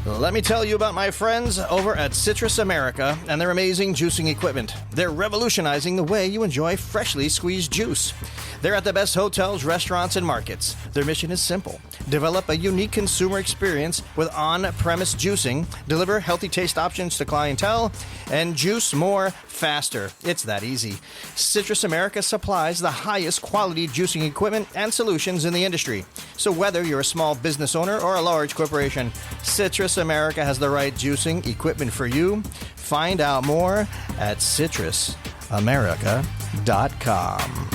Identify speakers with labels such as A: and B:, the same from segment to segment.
A: Let me tell you about my friends over at Citrus America and their amazing juicing equipment. They're revolutionizing the way you enjoy freshly squeezed juice. They're at the best hotels, restaurants, and markets. Their mission is simple. Develop a unique consumer experience with on-premise juicing, deliver healthy taste options to clientele, and juice more faster. It's that easy. Citrus America supplies the highest quality juicing equipment and solutions in the industry. So whether you're a small business owner or a large corporation, Citrus America has the right juicing equipment for you. Find out more at citrusamerica.com.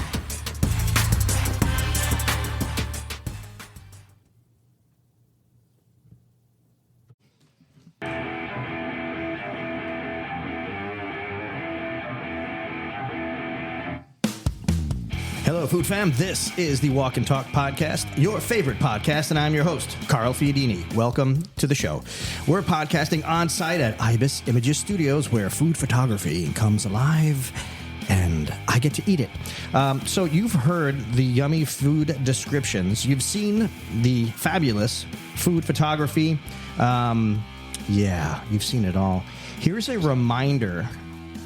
A: Hello, Food Fam. This is the Walk and Talk Podcast, your favorite podcast, and I'm your host, Carl Fiadini. Welcome to the show. We're podcasting on-site at Ibis Images Studios, where food photography comes alive, and I get to eat it. So you've heard the yummy food descriptions. You've seen the fabulous food photography. You've seen it all. Here's a reminder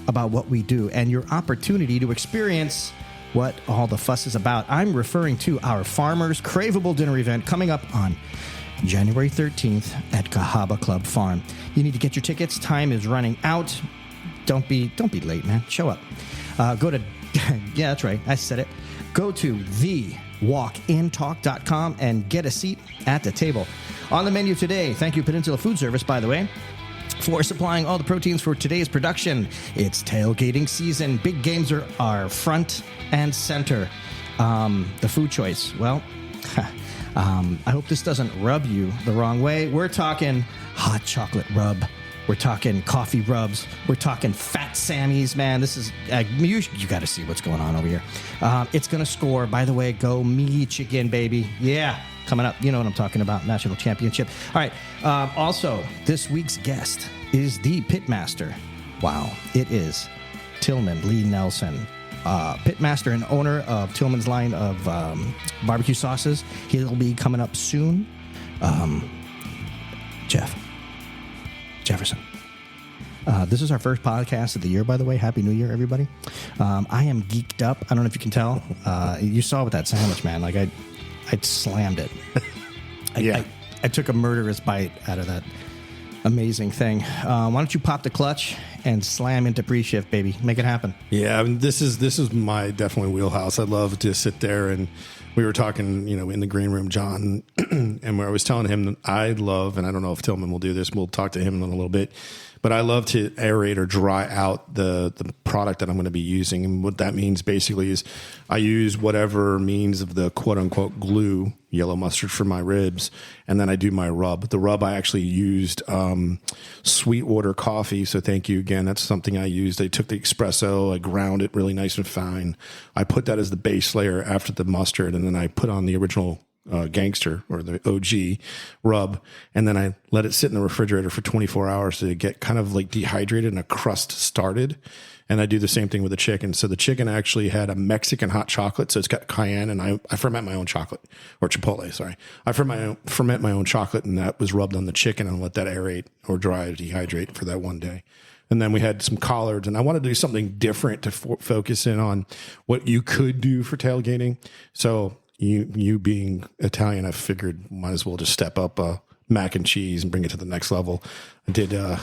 A: about what we do and your opportunity to experience what all the fuss is about. I'm referring to our Farmers Craveable Dinner event coming up on January 13th at Cahaba Club Farm. You need to get your tickets. Time is running out. Don't be late, man. Show up. Go to, yeah, that's right. I said it. Go to thewalkintalk.com and get a seat at the table. On the menu today, thank you Peninsula Food Service, by the way, for supplying all the proteins for today's production. It's tailgating season. Big games are front and center. The food choice, well, I hope this doesn't rub you the wrong way. We're talking hot chocolate rub. We're talking coffee rubs. We're talking fat Sammys, man. This is, you got to see what's going on over here. It's going to score, by the way, go me chicken, baby. Yeah, coming up. You know what I'm talking about, national championship. All right. Also, this week's guest is the pitmaster. Wow, it is Tillman Lee Nelson. Pitmaster and owner of Tillman's line of barbecue sauces. He'll be coming up soon. Jefferson. This is our first podcast of the year, by the way. Happy New Year, everybody. I am geeked up. I don't know if you can tell. You saw with that sandwich, man. Like I slammed it. I took a murderous bite out of that amazing thing. Why don't you pop the clutch and slam into pre-shift, baby? Make it happen.
B: Yeah, I mean, this is my definitely wheelhouse. I love to sit there, and we were talking, in the green room, John, and where I was telling him that I love, and I don't know if Tillman will do this. We'll talk to him in a little bit. But I love to aerate or dry out the product that I'm going to be using. And what that means basically is I use whatever means of the quote unquote glue, yellow mustard for my ribs, and then I do my rub. The rub, I actually used Sweetwater coffee. So thank you again. That's something I used. I took the espresso, I ground it really nice and fine. I put that as the base layer after the mustard, and then I put on the original gangster or the OG rub, and then I let it sit in the refrigerator for 24 hours to get kind of like dehydrated and a crust started. And I do the same thing with the chicken. So the chicken actually had a Mexican hot chocolate, so it's got cayenne, and I ferment my own chocolate, or chipotle, sorry. I ferment my own chocolate, and that was rubbed on the chicken and let that aerate or dry dehydrate for that one day. And then we had some collards, and I wanted to do something different to focus in on what you could do for tailgating. So you being Italian, I figured might as well just step up mac and cheese and bring it to the next level. I did. Go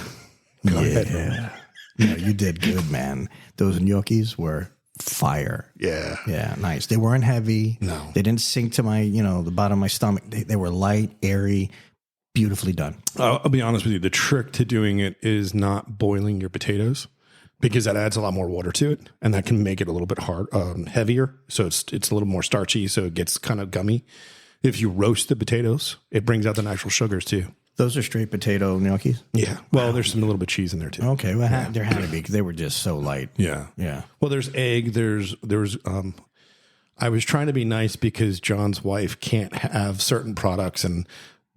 B: ahead.
A: No, you did good, man. Those gnocchis were fire.
B: Yeah.
A: Yeah, nice. They weren't heavy.
B: No.
A: They didn't sink to my, the bottom of my stomach. They were light, airy, beautifully done.
B: I'll be honest with you. The trick to doing it is not boiling your potatoes, because that adds a lot more water to it, and that can make it a little bit heavier. So it's a little more starchy, so it gets kind of gummy. If you roast the potatoes, it brings out the natural sugars too.
A: Those are straight potato gnocchis?
B: Yeah. Well, there's a little bit of cheese in there too.
A: Okay. Well, there had to be, because they were just so light.
B: Yeah.
A: Yeah.
B: Well, there's egg. There's I was trying to be nice because John's wife can't have certain products, and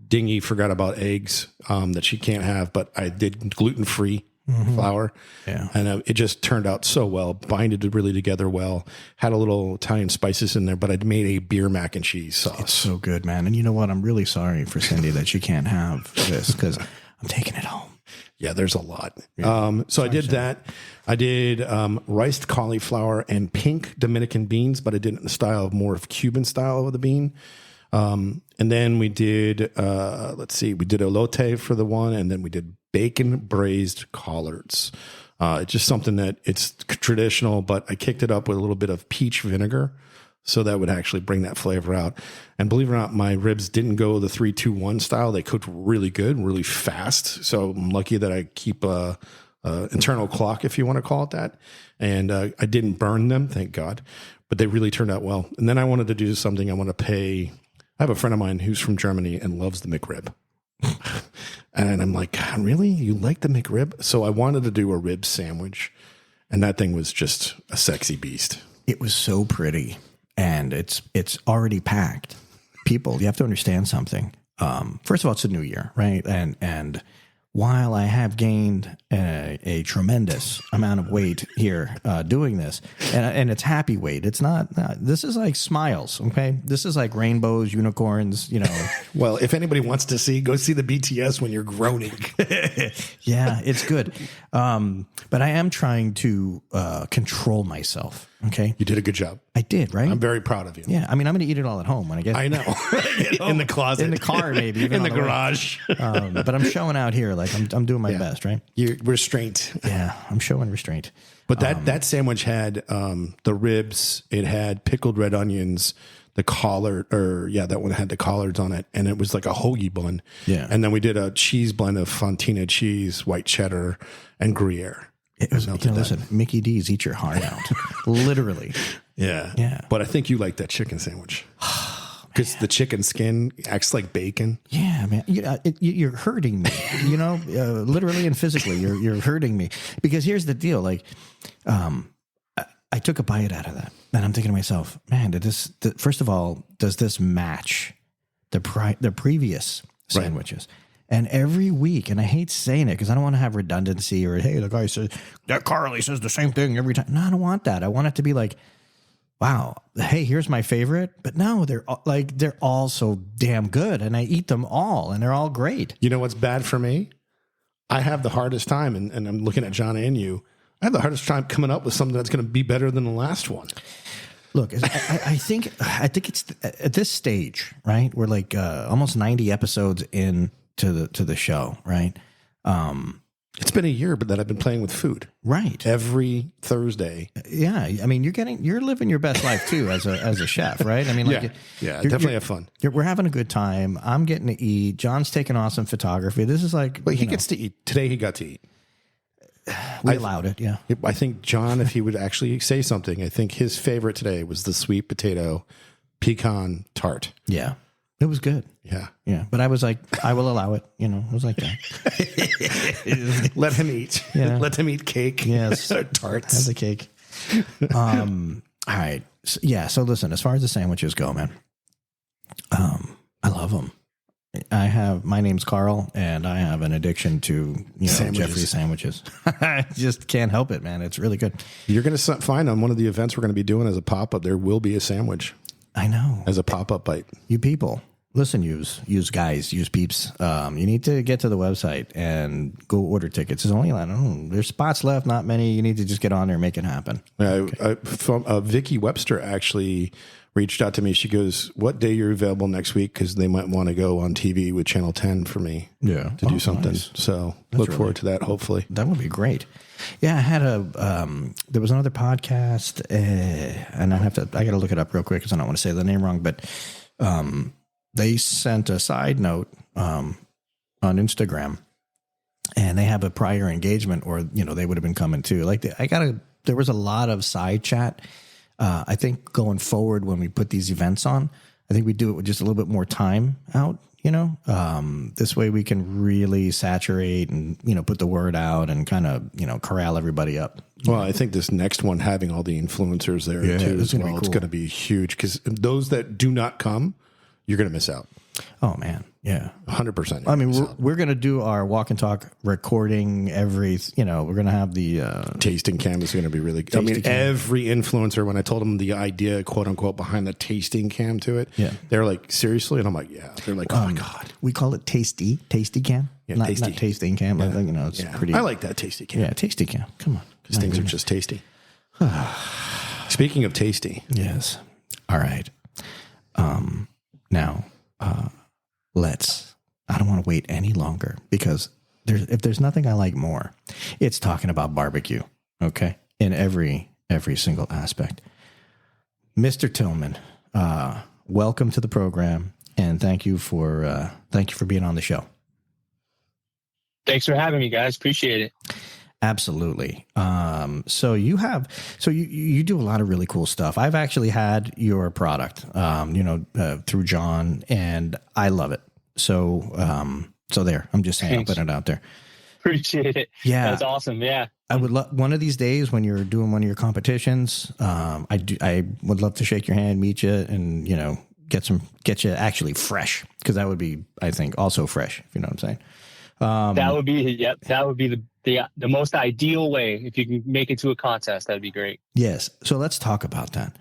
B: Dingy forgot about eggs that she can't have, but I did gluten-free flour.
A: Yeah.
B: And it just turned out so well, binded really together well, had a little Italian spices in there, but I'd made a beer mac and cheese sauce.
A: It's so good, man. And you know what? I'm really sorry for Cindy that she can't have this, because I'm taking it home.
B: Yeah, there's a lot.
A: Yeah.
B: So I did that. I did riced cauliflower and pink Dominican beans, but I did it in the style of more of Cuban style of the bean. And then we did, we did elote for the one, and then we did bacon braised collards. It's just something that it's traditional, but I kicked it up with a little bit of peach vinegar. So that would actually bring that flavor out. And believe it or not, my ribs didn't go the 3-2-1 style. They cooked really good, really fast. So I'm lucky that I keep a internal clock, if you want to call it that. And I didn't burn them, thank God. But they really turned out well. And then I wanted to do something. I want to pay. I have a friend of mine who's from Germany and loves the McRib. And I'm like, God, really? You like the McRib? So I wanted to do a rib sandwich. And that thing was just a sexy beast.
A: It was so pretty. And it's already packed. People, you have to understand something. First of all, it's a new year, right? And while I have gained a tremendous amount of weight here doing this, and it's happy weight. It's not. This is like smiles. Okay, this is like rainbows, unicorns. You know.
B: Well, if anybody wants to see, go see the BTS when you're groaning.
A: Yeah, it's good. But I am trying to control myself. Okay,
B: you did a good job.
A: I did, right?
B: I'm very proud of you.
A: Yeah, I mean, I'm going to eat it all at home when I get.
B: I know. In the closet,
A: in the car, maybe even
B: in the garage.
A: But I'm showing out here, like I'm doing my best, right?
B: You're restraint.
A: Yeah, I'm showing restraint.
B: But that sandwich had the ribs. It had pickled red onions. The collard, that one had the collards on it, and it was like a hoagie bun.
A: Yeah,
B: and then we did a cheese blend of Fontina cheese, white cheddar, and Gruyere.
A: It was, listen, Mickey D's eat your heart out, literally.
B: Yeah. But I think you like that chicken sandwich because the chicken skin acts like bacon.
A: Yeah, man, you're hurting me. Literally and physically, you're hurting me because here's the deal. Like, I took a bite out of that, and I'm thinking to myself, man, first of all, does this match the previous sandwiches? Right. And every week, and I hate saying it because I don't want to have redundancy or, hey, the guy says, that Carly says the same thing every time. No, I don't want that. I want it to be like, wow, hey, here's my favorite. But no, they're all so damn good. And I eat them all, and they're all great.
B: You know what's bad for me? I have the hardest time, and I'm looking at John and you. I have the hardest time coming up with something that's going to be better than the last one.
A: Look, I think it's at this stage, right? We're like almost 90 episodes in to the show, right?
B: It's been a year, but that I've been playing with food,
A: right?
B: Every Thursday.
A: Yeah, I mean, you're living your best life too as a chef, right? I mean, like,
B: definitely have fun.
A: We're having a good time. I'm getting to eat. John's taking awesome photography. This is like,
B: but he gets to eat today. He got to eat.
A: We allowed it, yeah.
B: I think John, if he would actually say something, I think his favorite today was the sweet potato pecan tart.
A: Yeah. It was good.
B: Yeah.
A: Yeah. But I was like, I will allow it. I was like that.
B: Let him eat.
A: Yeah.
B: Let him eat cake.
A: Yes.
B: Tarts.
A: Have the cake. All right. So listen, as far as the sandwiches go, man, I love them. My name's Carl, and I have an addiction to Jeffrey's sandwiches. I just can't help it, man. It's really good.
B: You're going to find on one of the events we're going to be doing as a pop-up, there will be a sandwich.
A: I know.
B: As a pop-up bite.
A: You people, listen, use guys, use peeps. You need to get to the website and go order tickets. There's only, there's spots left, not many. You need to just get on there and make it happen.
B: Vicky Webster actually reached out to me. She goes, what day you're available next week? Because they might want to go on TV with Channel 10 for me to do something. Nice. So look forward to that, hopefully. That
A: would be great. Yeah, I had there was another podcast, and I got to look it up real quick because I don't want to say the name wrong, but they sent a side note on Instagram, and they have a prior engagement, or, they would have been coming too. Like, there was a lot of side chat. I think going forward, when we put these events on, I think we do it with just a little bit more time out, this way we can really saturate and, put the word out and kind of, corral everybody up.
B: Well, I think this next one, having all the influencers there too, as well, it's going to be huge because those that do not come, you're going to miss out.
A: Oh man. Yeah.
B: 100%.
A: I mean, we're going to do our walk and talk recording we're going to have the
B: tasting cam is going to be really good. I mean, every influencer, when I told them the idea, quote unquote, behind the tasting cam to it, they're like, seriously? And I'm like, yeah. They're like, oh my God.
A: We call it tasty cam.
B: Yeah,
A: not tasting cam.
B: Yeah.
A: I think, it's pretty.
B: I like that tasty cam.
A: Yeah, tasty cam. Come on.
B: Because things are just tasty. Speaking of tasty.
A: Yes. All right. Now, I don't want to wait any longer because if there's nothing I like more, it's talking about barbecue. Okay. In every single aspect. Mr. Tillman, welcome to the program and thank you for being on the show.
C: Thanks for having me, guys. Appreciate it.
A: Absolutely. So you do a lot of really cool stuff. I've actually had your product, through John, and I love it. So there, I'm just saying, I'll put it out there.
C: Appreciate it.
A: Yeah.
C: That's awesome. Yeah.
A: I would love one of these days when you're doing one of your competitions. I would love to shake your hand, meet you, and, get you actually fresh. Cause that would be, I think, also fresh, if you know what I'm saying.
C: That would be the most ideal way. If you can make it to a contest, that'd be great.
A: Yes. So let's talk about that.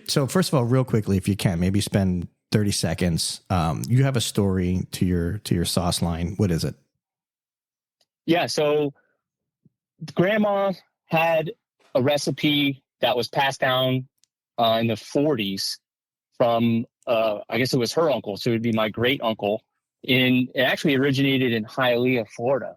A: So first of all, real quickly, if you can, maybe spend 30 seconds. You have a story to your sauce line. What is it?
C: Yeah. So grandma had a recipe that was passed down in the 40s from, I guess it was her uncle. So it would be my great uncle. It actually originated in Hialeah, Florida,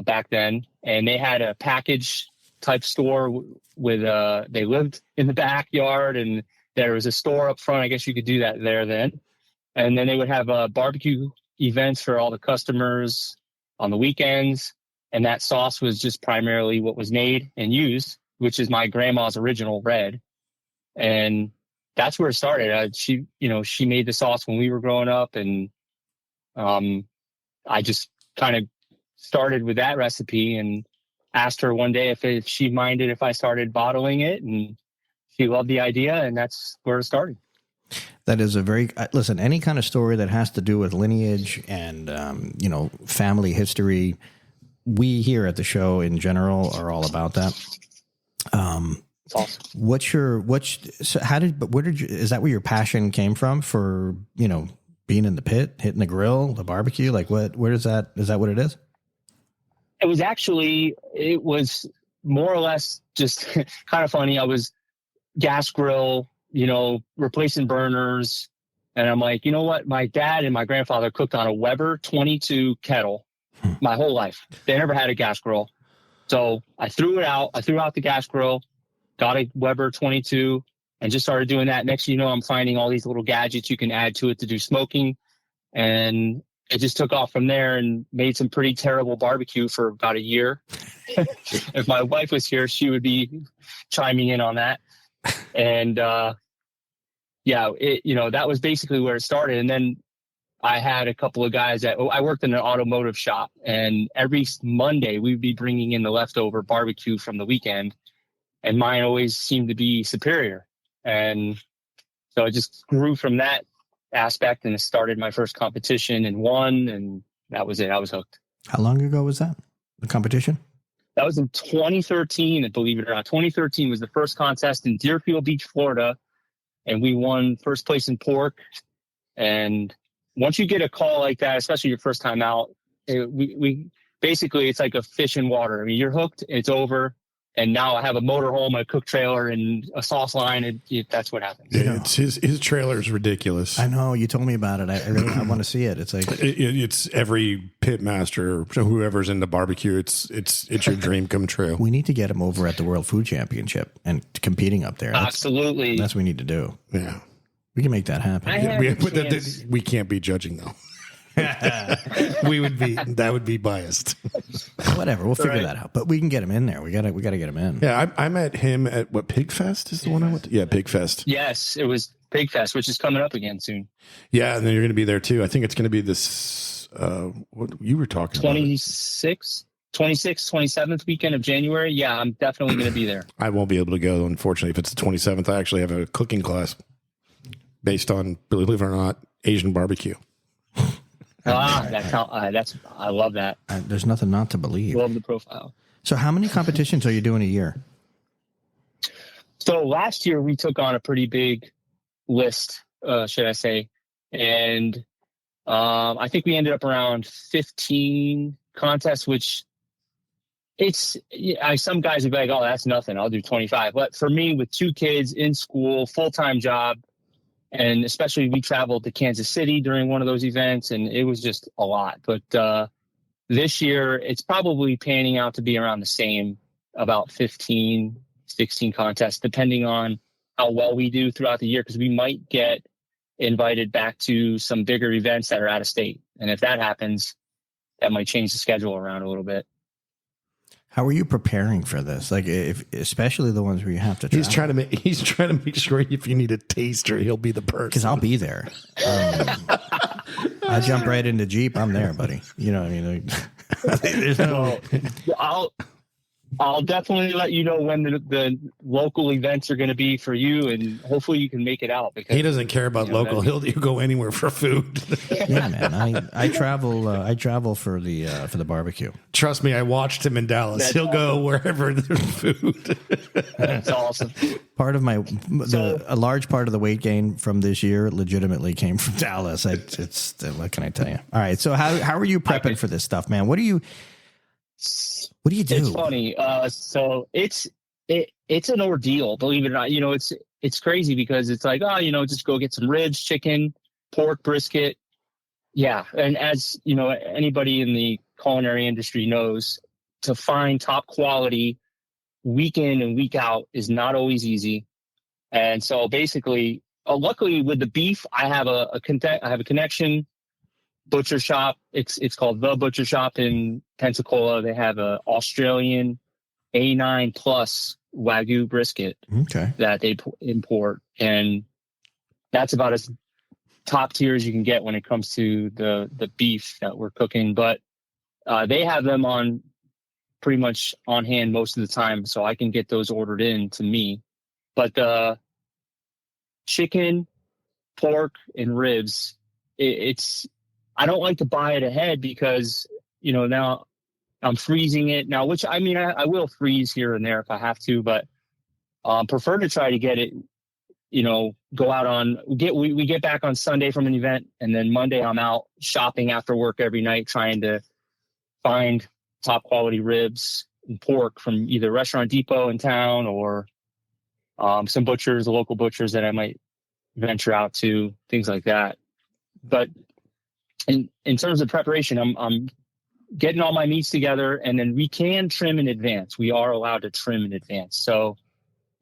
C: back then. And they had a package type store with, they lived in the backyard and there was a store up front. I guess you could do that there then. And then they would have barbecue events for all the customers on the weekends. And that sauce was just primarily what was made and used, which is my grandma's original red. And that's where it started. She made the sauce when we were growing up, and I just kind of started with that recipe and asked her one day if she minded if I started bottling it, and she loved the idea, and that's where it started.
A: That is listen, any kind of story that has to do with lineage and, family history, we here at the show in general are all about that.
C: It's awesome.
A: Is that where your passion came from for, being in the pit, hitting the grill, the barbecue? Like where is that what it is?
C: It was more or less just kind of funny. I was gas grill, replacing burners. And I'm like, you know what? My dad and my grandfather cooked on a Weber 22 kettle my whole life. They never had a gas grill. So I threw it out. I threw out the gas grill, got a Weber 22, and just started doing that. Next, I'm finding all these little gadgets you can add to it to do smoking. And it just took off from there and made some pretty terrible barbecue for about a year. If my wife was here, she would be chiming in on that. And, that was basically where it started. And then I had a couple of guys I worked in an automotive shop, and every Monday we'd be bringing in the leftover barbecue from the weekend, and mine always seemed to be superior. And so it just grew from that aspect, and it started my first competition and won, and that was it. I was hooked.
A: How long ago was that, the competition?
C: That was in 2013, believe it or not. 2013 was the first contest in Deerfield Beach, Florida, and we won first place in pork. And once you get a call like that, especially your first time out, we basically, it's like a fish in water. I mean, you're hooked, it's over. And now I have a motorhome, a cook trailer, and a sauce line, and that's what happens.
B: Yeah, his trailer is ridiculous.
A: I know, you told me about it. I want to see it. It's like
B: it's every pit master, whoever's into barbecue. It's your dream come true.
A: We need to get him over at the World Food Championship and competing up there.
C: Absolutely,
A: that's what we need to do.
B: Yeah,
A: we can make that happen.
B: We can't be judging though. That would be biased.
A: Whatever, we'll figure that out. But we can get him in there. We gotta get him in.
B: Yeah, I met him at Pig Fest is the one I went to? Yeah, Pig Fest.
C: Yes, it was Pig Fest, which is coming up again soon.
B: Yeah, and then you're going to be there too. I think it's going to be this. What you were talking
C: 26th, 27th weekend of January. Yeah, I'm definitely going to be there.
B: I won't be able to go, unfortunately. If it's the 27th, I actually have a cooking class based on, believe it or not, Asian barbecue.
C: I love that.
A: There's nothing not to believe.
C: Love the profile.
A: So how many competitions are you doing a year?
C: So last year we took on a pretty big list, should I say. And I think we ended up around 15 contests, which some guys would be like, oh, that's nothing. I'll do 25. But for me, with 2 kids in school, full-time job, and especially we traveled to Kansas City during one of those events, and it was just a lot. But this year, it's probably panning out to be around the same, about 15, 16 contests, depending on how well we do throughout the year, because we might get invited back to some bigger events that are out of state. And if that happens, that might change the schedule around a little bit.
A: How are you preparing for this? Like, especially the ones where you have to travel.
B: He's trying to make sure if you need a taster, he'll be the person.
A: Because I'll be there. I jump right into Jeep. I'm there, buddy. You know what I mean? Like, there's no.
C: I'll definitely let you know when the local events are going to be for you, and hopefully you can make it out. Because
B: he doesn't care about local. He'll go anywhere for food.
A: Yeah, man. I travel. I travel for the barbecue.
B: Trust me, I watched him in Dallas. He'll go wherever there's food.
C: That's awesome.
A: Part of a large part of the weight gain from this year legitimately came from Dallas. What can I tell you? All right. So how are you prepping for this stuff, man? What do you do?
C: It's funny. So it's an ordeal, believe it or not. It's crazy because it's like, just go get some ribs, chicken, pork, brisket. Yeah. And as anybody in the culinary industry knows, to find top quality week in and week out is not always easy. And so basically, luckily with the beef, I have a connection butcher shop. It's called The Butcher Shop in Pensacola. They have a Australian A9 plus Wagyu brisket that they import, and that's about as top tier as you can get when it comes to the beef that we're cooking. But they have them on pretty much on hand most of the time, so I can get those ordered in to me. But the chicken, pork, and ribs, I don't like to buy it ahead because, now I'm freezing it now, which I will freeze here and there if I have to, but prefer to try to get it, go out we get back on Sunday from an event, and then Monday I'm out shopping after work every night, trying to find top quality ribs and pork from either Restaurant Depot in town or some butchers, local butchers that I might venture out to, things like that. But in terms of preparation, I'm getting all my meats together, and then we can trim in advance. We are allowed to trim in advance. So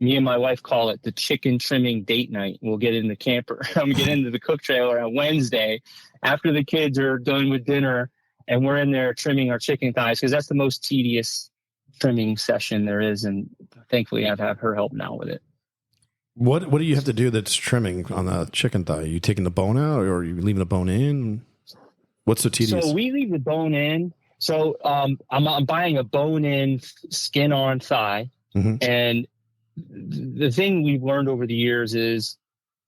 C: me and my wife call it the chicken trimming date night. We'll get in the camper. I'm get into the cook trailer on Wednesday after the kids are done with dinner, and we're in there trimming our chicken thighs because that's the most tedious trimming session there is. And thankfully I've had her help now with it.
B: What do you have to do that's trimming on the chicken thigh? Are you taking the bone out, or are you leaving the bone in? What's so tedious?
C: So we leave the bone in. So I'm buying a bone-in, skin-on thigh. Mm-hmm. And the thing we've learned over the years is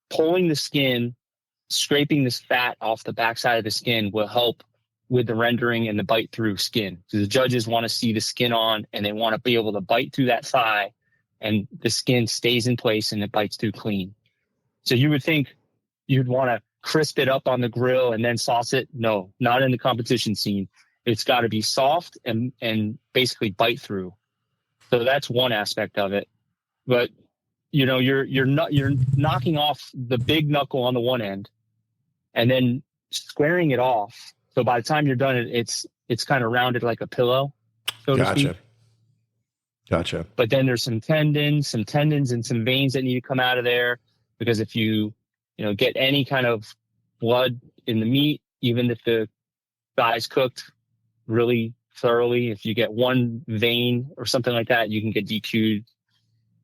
C: pulling the skin, scraping this fat off the backside of the skin will help with the rendering and the bite-through skin. So the judges want to see the skin on, and they want to be able to bite through that thigh, and the skin stays in place and it bites through clean. So you would think you'd want to crisp it up on the grill and then sauce it. No, not in the competition scene. It's got to be soft and basically bite through. So that's one aspect of it. But you're knocking off the big knuckle on the one end and then squaring it off. So by the time you're done, it's kind of rounded like a pillow, so to speak.
B: Gotcha.
C: But then there's some tendons and some veins that need to come out of there, because if you get any kind of blood in the meat, even if the thigh's cooked really thoroughly, if you get one vein or something like that, you can get DQ'd.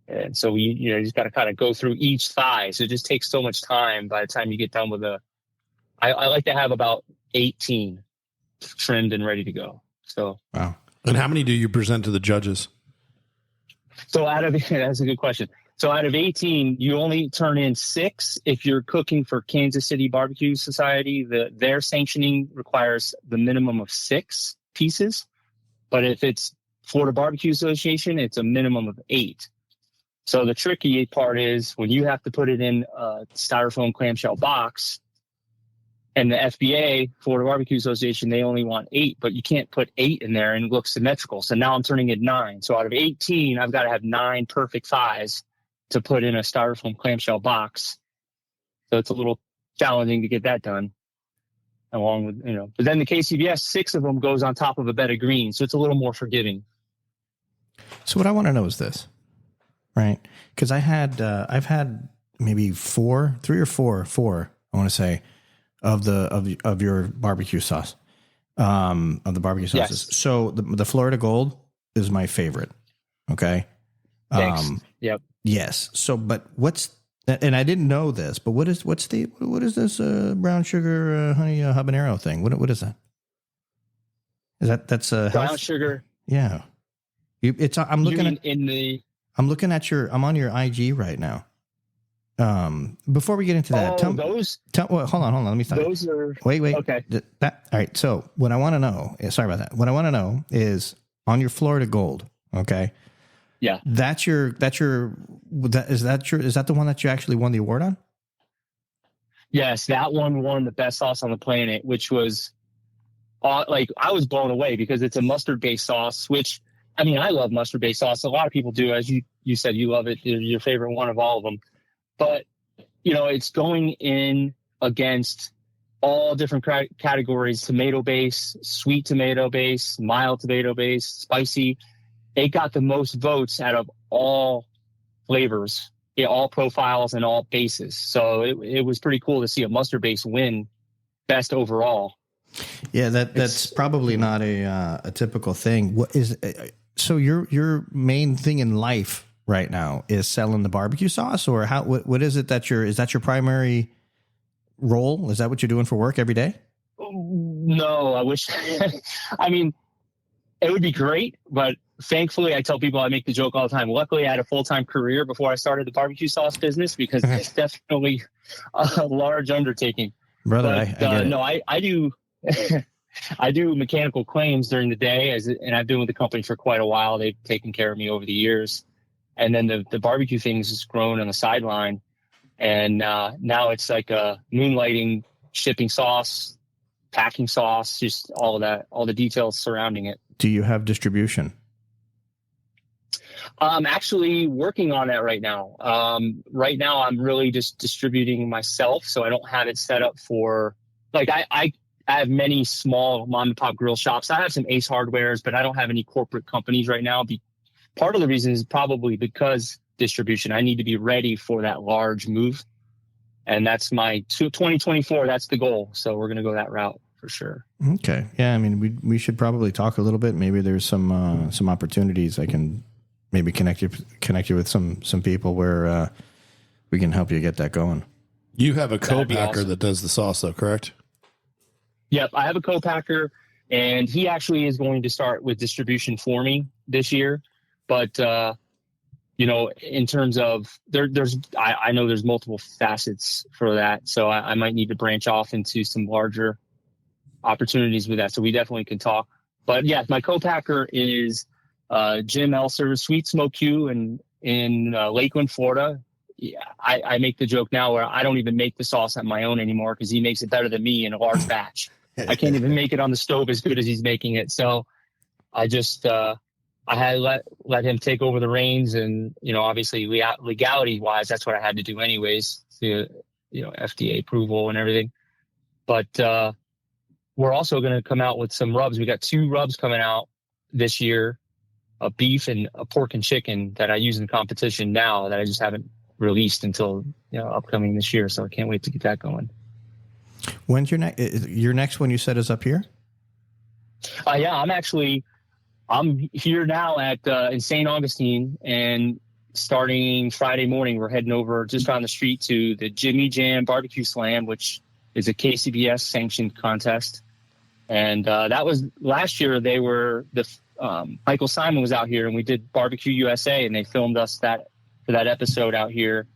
C: And so you just got to kind of go through each thigh. So it just takes so much time by the time you get done with I like to have about 18 trimmed and ready to go. So
B: wow. And how many do you present to the judges?
C: So that's a good question. So out of 18, you only turn in 6 if you're cooking for Kansas City Barbecue Society. Their sanctioning requires the minimum of 6 pieces. But if it's Florida Barbecue Association, it's a minimum of 8. So the tricky part is when you have to put it in a styrofoam clamshell box, and the FBA, Florida Barbecue Association, they only want 8, but you can't put 8 in there and it looks symmetrical. So now I'm turning it 9. So out of 18, I've got to have 9 perfect thighs to put in a styrofoam clamshell box. So it's a little challenging to get that done. Along with, but then the KCBS, 6 of them goes on top of a bed of greens. So it's a little more forgiving.
A: So what I want to know is this, right? Because I've had maybe 3 or 4, I want to say, of your barbecue sauce, of the barbecue sauces. Yes. So the Florida Gold is my favorite. Okay.
C: Thanks. Yep.
A: Yes. So, but and I didn't know this, but what is this brown sugar honey habanero thing? What is that? That's
C: brown sugar?
A: Yeah. I'm looking I'm on your IG right now. Before we get into that, hold on. Let me stop.
C: Those are
A: wait.
C: Okay.
A: All right. So what I want to know is, sorry about that. What I want to know is on your Florida Gold. Okay.
C: Yeah.
A: Is that the one that you actually won the award on?
C: Yes. That one won the best sauce on the planet, which was I was blown away because it's a mustard based sauce, which, I mean, I love mustard based sauce. A lot of people do. As you said, you love it. Your favorite one of all of them. But, it's going in against all different categories: tomato base, sweet tomato base, mild tomato base, spicy. It got the most votes out of all flavors, all profiles and all bases. So it was pretty cool to see a mustard base win best overall.
A: Yeah, that's probably not a typical thing. What is so your main thing in life right now is selling the barbecue sauce, or what is it is that your primary role? Is that what you're doing for work every day?
C: No, I wish. I mean, it would be great, but thankfully I tell people, I make the joke all the time. Luckily I had a full-time career before I started the barbecue sauce business, because it's definitely a large undertaking.
A: Brother,
C: but, I do, I do mechanical claims during the day, and I've been with the company for quite a while. They've taken care of me over the years. And then the barbecue things has grown on the sideline. And now it's like a moonlighting, shipping sauce, packing sauce, just all of that, all the details surrounding it.
A: Do you have distribution?
C: I'm actually working on that right now. Right now I'm really just distributing myself. So I don't have it set up for, I have many small mom and pop grill shops. I have some Ace Hardwares, but I don't have any corporate companies right now. Part of the reason is probably because distribution. I need to be ready for that large move. And that's my 2024. That's the goal. So we're going to go that route for sure.
A: Okay. Yeah. I mean, we should probably talk a little bit. Maybe there's some opportunities. I can maybe connect you with some people where we can help you get that going.
B: You have a co-packer that does the sauce though, correct?
C: Yep. I have a co-packer, and he actually is going to start with distribution for me this year. But, in terms of I know there's multiple facets for that. So I might need to branch off into some larger opportunities with that. So we definitely can talk. But yeah, my co-packer is Jim Elser, Sweet Smoke Q in Lakeland, Florida. Yeah, I make the joke now where I don't even make the sauce on my own anymore because he makes it better than me in a large batch. I can't even make it on the stove as good as he's making it. So I just I had let him take over the reins, and obviously legality wise, that's what I had to do anyways, to FDA approval and everything. But we're also going to come out with some rubs. We got 2 rubs coming out this year, a beef and a pork and chicken that I use in competition now that I just haven't released until upcoming this year. So I can't wait to get that going.
A: When's your next one? You said is up here?
C: Yeah, I'm here now at in St. Augustine, and starting Friday morning, we're heading over just down the street to the Jimmy Jam Barbecue Slam, which is a KCBS sanctioned contest. And that was last year. They were Michael Simon was out here, and we did Barbecue USA, and they filmed us that for that episode out here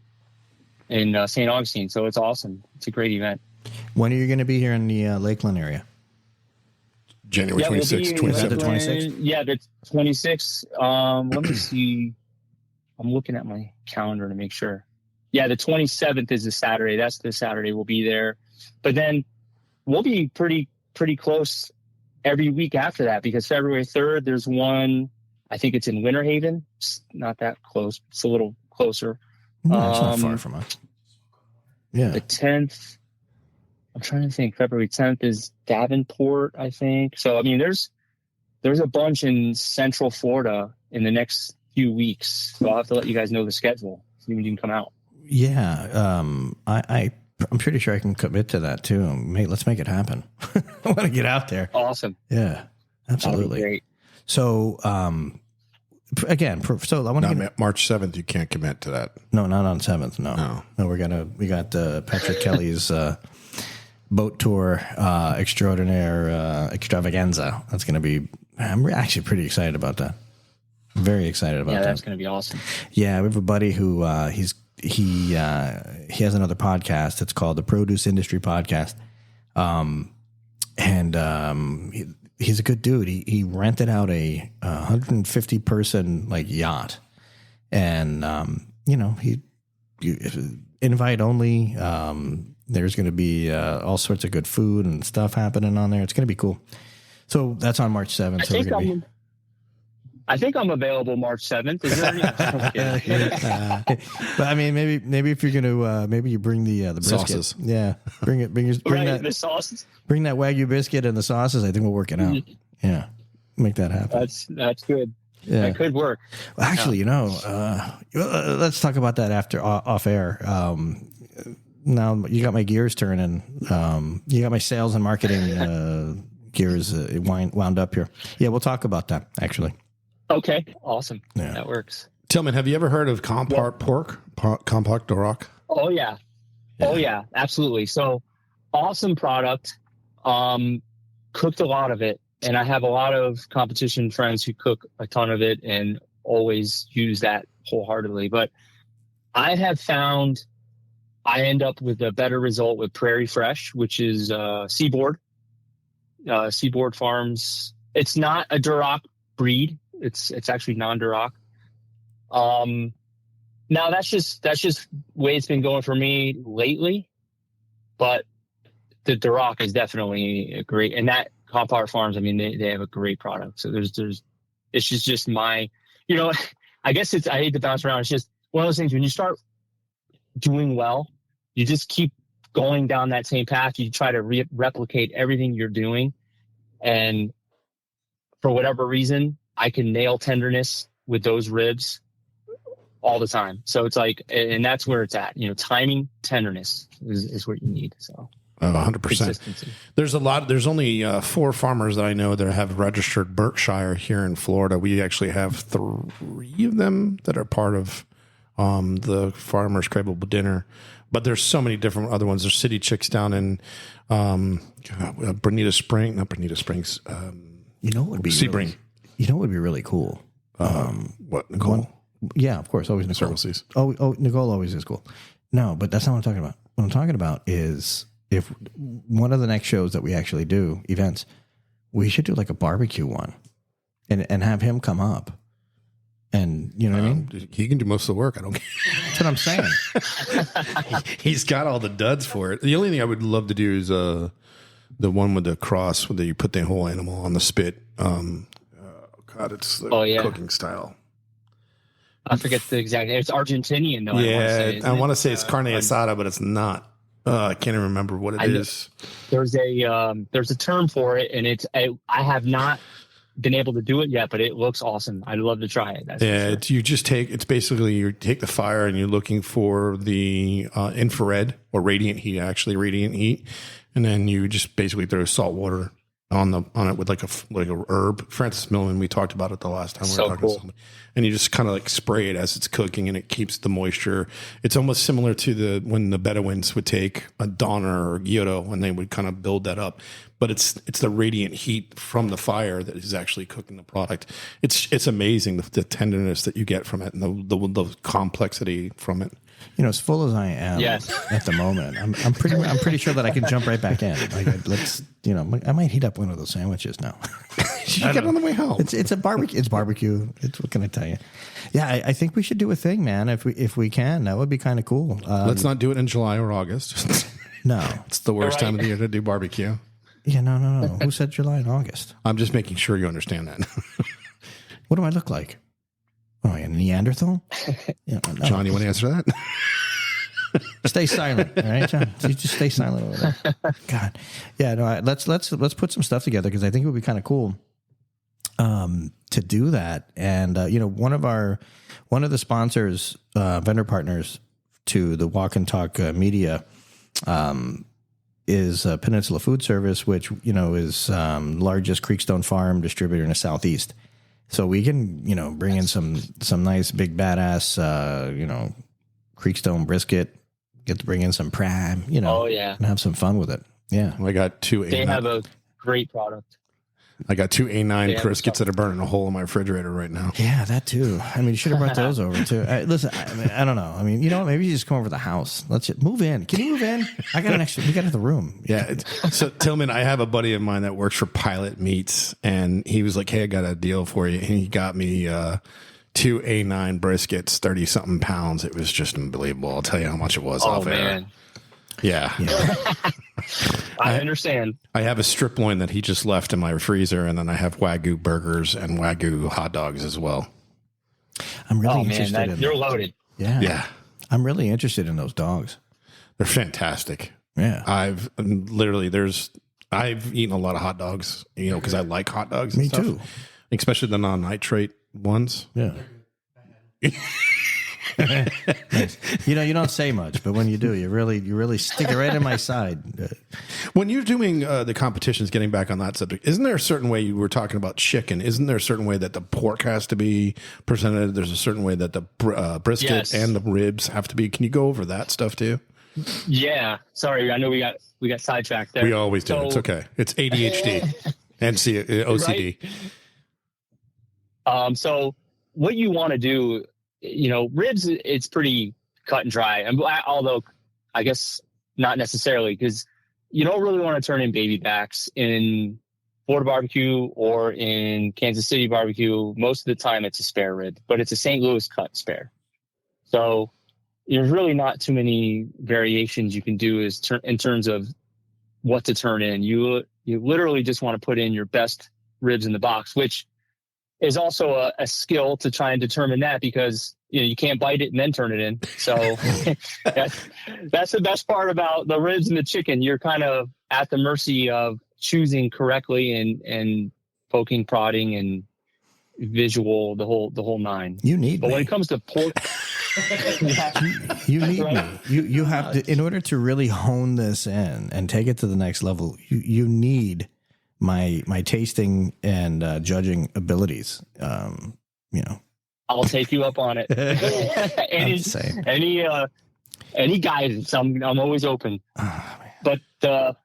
C: in St. Augustine. So it's awesome. It's a great event.
A: When are you going to be here in the Lakeland area?
B: January 26th,
C: We'll
B: 27th.
A: the 26th?
C: Yeah, the 26th. Let me see. I'm looking at my calendar to make sure. Yeah, the 27th is a Saturday. That's the Saturday we'll be there. But then we'll be pretty close every week after that, because February 3rd, there's one, I think it's in Winter Haven. It's not that close. It's a little closer.
A: No, it's not far from us. Yeah.
C: The 10th, I'm trying to think. February 10th is Davenport, I think. So, I mean, there's a bunch in Central Florida in the next few weeks. So I'll have to let you guys know the schedule. See when you can come out.
A: Yeah. I'm pretty sure I can commit to that too. Mate, let's make it happen. I want to get out there.
C: Awesome.
A: Yeah, absolutely.
C: Great.
A: So, again, so I want to
B: Not March 7th. You can't commit to that.
A: No, not on 7th. No, we got Patrick Kelly's boat tour extravaganza. That's going to be, I'm actually pretty excited about that. Very excited about that.
C: Yeah, that's going to be awesome.
A: Yeah, we have a buddy who he has another podcast. It's called the Produce Industry Podcast. He's a good dude. He rented out a 150 person like yacht, and he invite only. There's going to be all sorts of good food and stuff happening on there. It's going to be cool. So that's on March 7th.
C: I think I'm available March 7th. Is there any?
A: But I mean, maybe if you're going to, maybe you bring the brisket.
B: Sauces.
A: Yeah, bring
C: The sauces.
A: Bring that Wagyu biscuit and the sauces. I think we'll work it out. Yeah, make that happen.
C: That's good.
A: Yeah,
C: that could work.
A: Well, actually, let's talk about that after off air. Now you got my gears turning. You got my sales and marketing gears wound up here. Yeah, we'll talk about that actually.
C: Okay, awesome.
A: Yeah.
C: That works.
B: Tillman, have you ever heard of compact pork? Compact Duroc?
C: Oh yeah. Oh yeah, absolutely. So awesome product. Cooked a lot of it, and I have a lot of competition friends who cook a ton of it and always use that wholeheartedly. But I have found I end up with a better result with Prairie Fresh, which is Seaboard. Seaboard Farms. It's not a Duroc breed. It's actually non-Duroc. Now that's just the way it's been going for me lately, but the Duroc is definitely a great, and that Compart Farms, I mean, they have a great product. So it's just my, I guess I hate to bounce around. It's just one of those things when you start doing well, you just keep going down that same path. You try to replicate everything you're doing. And for whatever reason, I can nail tenderness with those ribs all the time. So it's like, and that's where it's at. Timing, tenderness is what you need. So
B: 100%. There's only 4 farmers that I know that have registered Berkshire here in Florida. We actually have 3 of them that are part of the Farmers Craveable Dinner. But there's so many different other ones. There's City Chicks down in Bonita Springs. Not Bonita Springs.
A: What would be
B: Sebring.
A: What would be really cool?
B: What, Nicole?
A: Yeah, of course. Always Nicole.
B: Services.
A: Oh, Nicole always is cool. No, but that's not what I'm talking about. What I'm talking about is if one of the next shows that we actually do, events, we should do like a barbecue one and have him come up. And you know what I mean?
B: He can do most of the work. I don't care.
A: That's what I'm saying.
B: He's got all the duds for it. The only thing I would love to do is the one with the cross where you put the whole animal on the spit. It's the cooking style.
C: I forget the exact name. It's Argentinian, though.
B: Yeah, I want to say it's carne asada, but it's not. I can't even remember what it is.
C: There's a term for it, and I have not been able to do it yet, but it looks awesome. I'd love to try it.
B: You take the fire and you're looking for the infrared or radiant heat, and then you just basically throw salt water on it with like a herb. Francis Millman, we talked about it the last time we were talking
C: cool.
B: to somebody. And you just kind of like spray it as it's cooking, and it keeps the moisture. It's almost similar to when the Bedouins would take a doner or gyro and they would kind of build that up. But it's the radiant heat from the fire that is actually cooking the product. It's amazing the tenderness that you get from it, and the complexity from it.
A: As full as I am at the moment, I'm pretty sure that I can jump right back in. I might heat up one of those sandwiches now.
B: You get on the way home.
A: It's a barbecue. It's barbecue. What can I tell you? Yeah, I think we should do a thing, man. If we can, that would be kind of cool.
B: Let's not do it in July or August.
A: No,
B: it's the worst time of the year to do barbecue.
A: Yeah, no. Who said July and August?
B: I'm just making sure you understand that.
A: What do I look like? Oh, a Neanderthal?
B: No. John, you want to answer that?
A: Stay silent, all right, John? You just stay silent over there. God, yeah. No, let's put some stuff together because I think it would be kind of cool to do that. And one of the sponsors, vendor partners to the Walk and Talk Media, is Peninsula Food Service, which is largest Creekstone farm distributor in the Southeast. So we can, bring in some nice big badass, Creekstone brisket. Get to bring in some prime,
C: Oh yeah,
A: and have some fun with it. Yeah,
B: I got two.
C: They have a great product.
B: I got two A9 briskets that are burning a hole in my refrigerator right now.
A: Yeah, that too. I mean, you should have brought those over too. Listen, I don't know. I mean, you know what? Maybe you just come over to the house. Let's just move in. Can you move in? We got another room.
B: Yeah. So Tillman, I have a buddy of mine that works for Pilot Meats, and he was like, "Hey, I got a deal for you." And he got me two A9 briskets, 30 something pounds. It was just unbelievable. I'll tell you how much it was off air. Yeah.
C: I understand.
B: I have a strip loin that he just left in my freezer, and then I have Wagyu burgers and Wagyu hot dogs as well.
A: I'm really interested in
C: you're loaded.
A: Yeah.
B: Yeah.
A: I'm really interested in those dogs.
B: They're fantastic.
A: Yeah.
B: I've eaten a lot of hot dogs, because I like hot dogs and
A: Me
B: stuff.
A: too.
B: Especially the non-nitrate ones.
A: Yeah. Nice. You don't say much, but when you do, you really stick it right in my side.
B: When you're doing the competitions, getting back on that subject, isn't there a certain way you were talking about chicken? Isn't there a certain way that the pork has to be presented? There's a certain way that the brisket and the ribs have to be. Can you go over that stuff too?
C: Yeah. Sorry, I know we got sidetracked there.
B: We always do. It's okay. It's ADHD and OCD.
C: Right? So what you want to do, ribs, it's pretty cut and dry. Although I guess not necessarily, because you don't really want to turn in baby backs in Florida barbecue or in Kansas City barbecue. Most of the time it's a spare rib, but it's a St. Louis cut spare. So there's really not too many variations you can do in terms of what to turn in. You literally just want to put in your best ribs in the box, which is also a skill to try and determine that, because you can't bite it and then turn it in. So that's the best part about the ribs and the chicken. You're kind of at the mercy of choosing correctly and poking, prodding, and visual, the whole nine.
A: You need
C: but
A: me.
C: When it comes to pork,
A: you need me. You have to, in order to really hone this in and take it to the next level. You need my tasting and judging abilities.
C: I'll take you up on it. Any guidance, I'm always open.
A: Oh,
C: but the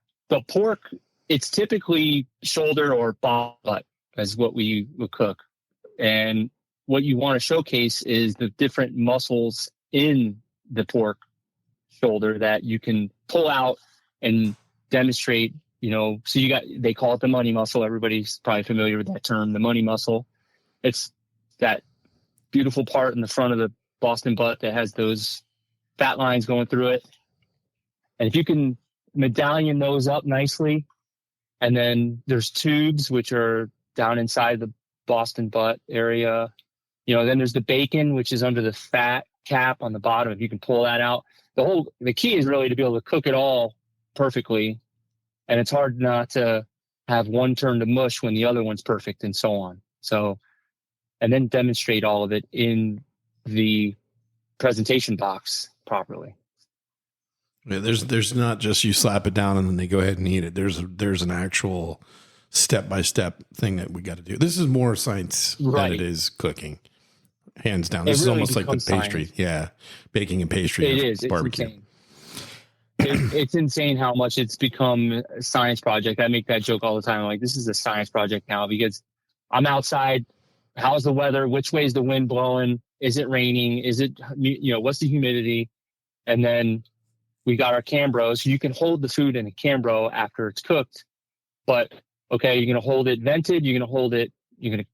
C: pork, it's typically shoulder or butt as what we would cook. And what you want to showcase is the different muscles in the pork shoulder that you can pull out and demonstrate. So they call it the money muscle. Everybody's probably familiar with that term, the money muscle. It's that beautiful part in the front of the Boston butt that has those fat lines going through it. And if you can medallion those up nicely, and then there's tubes, which are down inside the Boston butt area. Then there's the bacon, which is under the fat cap on the bottom. If you can pull that out, the key is really to be able to cook it all perfectly. And it's hard not to have one turn to mush when the other one's perfect, and so on. So, and then demonstrate all of it in the presentation box properly.
B: Yeah, there's not just you slap it down and then they go ahead and eat it. There's an actual step-by-step thing that we got to do. This is more science than it is cooking. Hands down. This is almost like the pastry. Science. Yeah. Baking and pastry.
C: It is. Barbecue. It's insane. It's insane how much it's become a science project. I make that joke all the time. I'm like, this is a science project now because I'm outside. How's the weather? Which way is the wind blowing? Is it raining? Is it, what's the humidity? And then we got our Cambro. So you can hold the food in a Cambro after it's cooked. But, okay, you're going to hold it vented. You're going to hold it, you're going to,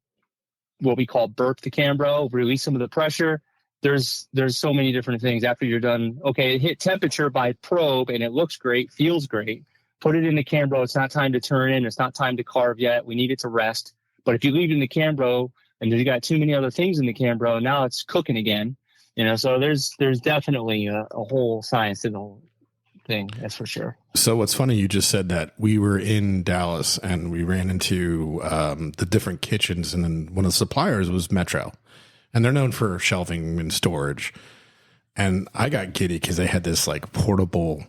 C: what we call burp the Cambro, release some of the pressure. There's so many different things after you're done. Okay, it hit temperature by probe and it looks great, feels great. Put it in the Cambro. It's not time to turn in. It's not time to carve yet. We need it to rest. But if you leave it in the Cambro and you got too many other things in the Cambro, now it's cooking again. So there's definitely a whole science to the whole thing. That's for sure.
B: So what's funny, you just said that we were in Dallas and we ran into the different kitchens, and then one of the suppliers was Metro, and they're known for shelving and storage. And I got giddy because they had this like portable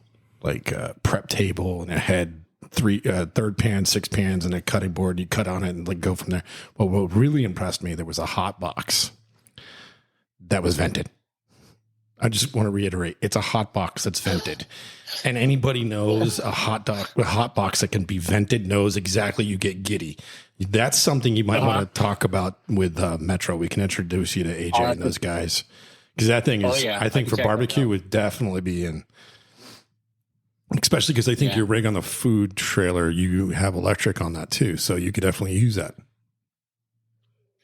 B: prep table, and it had third pan, 6 pans, and a cutting board. You cut on it and like go from there. Well, what really impressed me, there was a hot box that was vented. I just want to reiterate, it's a hot box that's vented. And anybody knows a hot box that can be vented knows exactly you get giddy. That's something you might want to talk about with Metro. We can introduce you to AJ and those guys. Because that thing is, I think for barbecue would definitely be in. Especially because I think your rig on the food trailer, you have electric on that too. So you could definitely use that.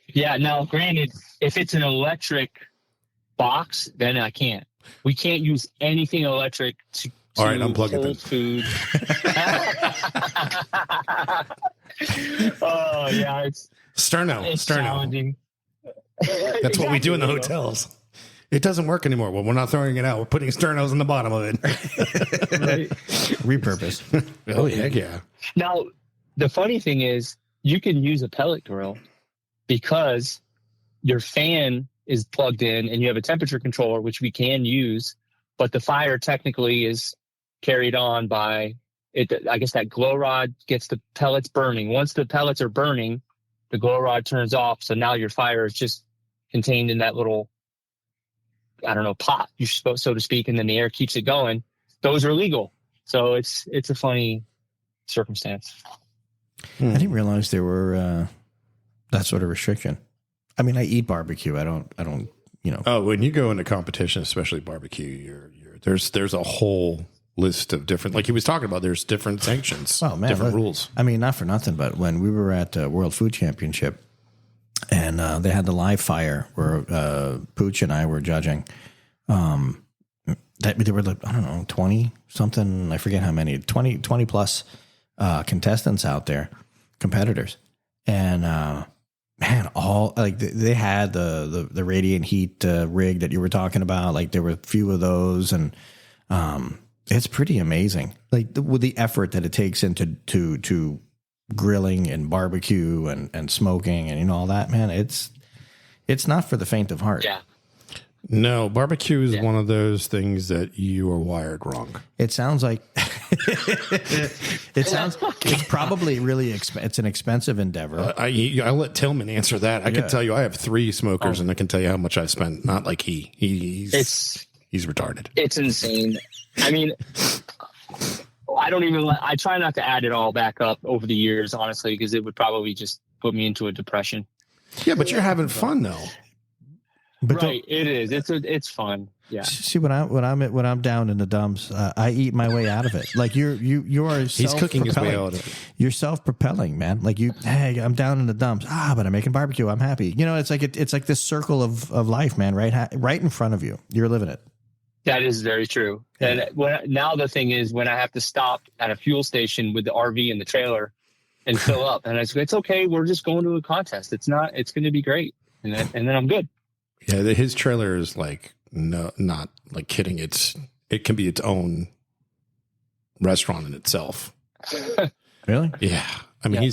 C: Yeah. Now, granted, if it's an electric box, then I can't. We can't use anything electric to
B: all right, unplug it then.
C: Food. Oh yeah, it's
B: Sterno.
C: challenging.
B: That's what we do in the hotels. It doesn't work anymore. Well, we're not throwing it out. We're putting sternos in the bottom of it.
A: Right. Repurpose.
B: Oh heck yeah.
C: Now, the funny thing is, you can use a pellet grill because your fan is plugged in and you have a temperature controller, which we can use, but the fire technically is carried on by it. I guess that glow rod gets the pellets burning. Once the pellets are burning, the glow rod turns off. So now your fire is just contained in that little, pot, so to speak, and then the air keeps it going. Those are legal. So it's a funny circumstance.
A: I didn't realize there were that sort of restriction. I mean, I eat barbecue. I don't.
B: Oh, when you go into competition, especially barbecue, there's a whole list of different, like he was talking about, there's different sanctions, different rules.
A: I mean, not for nothing, but when we were at World Food Championship and they had the live fire where Pooch and I were judging, that there were like, 20 something, I forget how many, 20 plus contestants out there, competitors. And man, all like they had the radiant heat rig that you were talking about. Like there were a few of those, and it's pretty amazing. Like with the effort that it takes into to grilling and barbecue and smoking and all that, man. It's not for the faint of heart.
C: Yeah.
B: No, barbecue is one of those things that you are wired wrong.
A: It sounds like it's probably really it's an expensive endeavor.
B: I'll let Tillman answer that. I can tell you I have 3 smokers and I can tell you how much I spent. Not like he's retarded.
C: It's insane. I mean, I try not to add it all back up over the years, honestly, because it would probably just put me into a depression.
B: Yeah, but you're having fun though.
A: But
C: right, it is. It's fun. Yeah.
A: See, when I'm down in the dumps, I eat my way out of it. Like you are.
B: He's cooking his way out of it.
A: You're self-propelling, man. Like hey, I'm down in the dumps. But I'm making barbecue. I'm happy. It's like this circle of life, man. Right in front of you. You're living it.
C: That is very true. And now the thing is, when I have to stop at a fuel station with the RV and the trailer and fill up, and it's okay. We're just going to a contest. It's going to be great, and then I'm good.
B: Yeah, his trailer is like not like kidding. It can be its own restaurant in itself.
A: Really?
B: Yeah. I mean,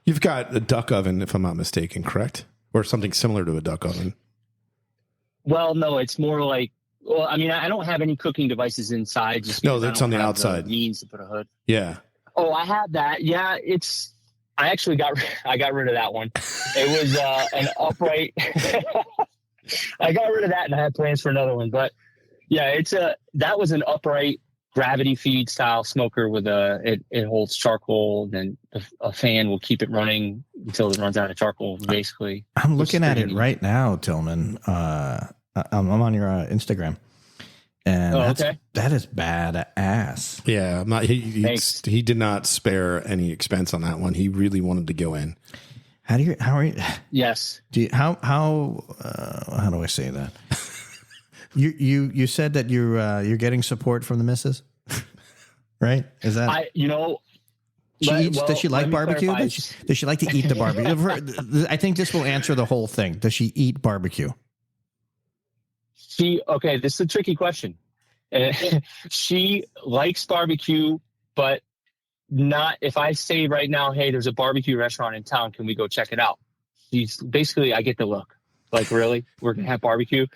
B: you've got a duck oven, if I'm not mistaken, correct? Or something similar to a duck oven.
C: Well, no, it's more like. Well, I mean, I don't have any cooking devices inside.
B: No, that's on the outside.
C: Means to put a hood.
B: Yeah.
C: Oh, I have that. Yeah, I actually got rid of that one. It was an upright. I got rid of that, and I had plans for another one. But yeah, that was an upright gravity feed style smoker with it holds charcoal, and a fan will keep it running until it runs out of charcoal. Basically,
A: I'm looking at it right now, Tillman. I'm on your Instagram. And that is badass.
B: Yeah, he did not spare any expense on that one. He really wanted to go in.
A: How are you?
C: Yes.
A: How do I say that? you said that you're getting support from the missus, right? Is that does she like barbecue? Does she like to eat the barbecue? I think this will answer the whole thing. Does she eat barbecue?
C: This is a tricky question. She likes barbecue, but not if I say right now, hey, there's a barbecue restaurant in town, can we go check it out? She's basically, I get the look, like, really? We're going to have barbecue?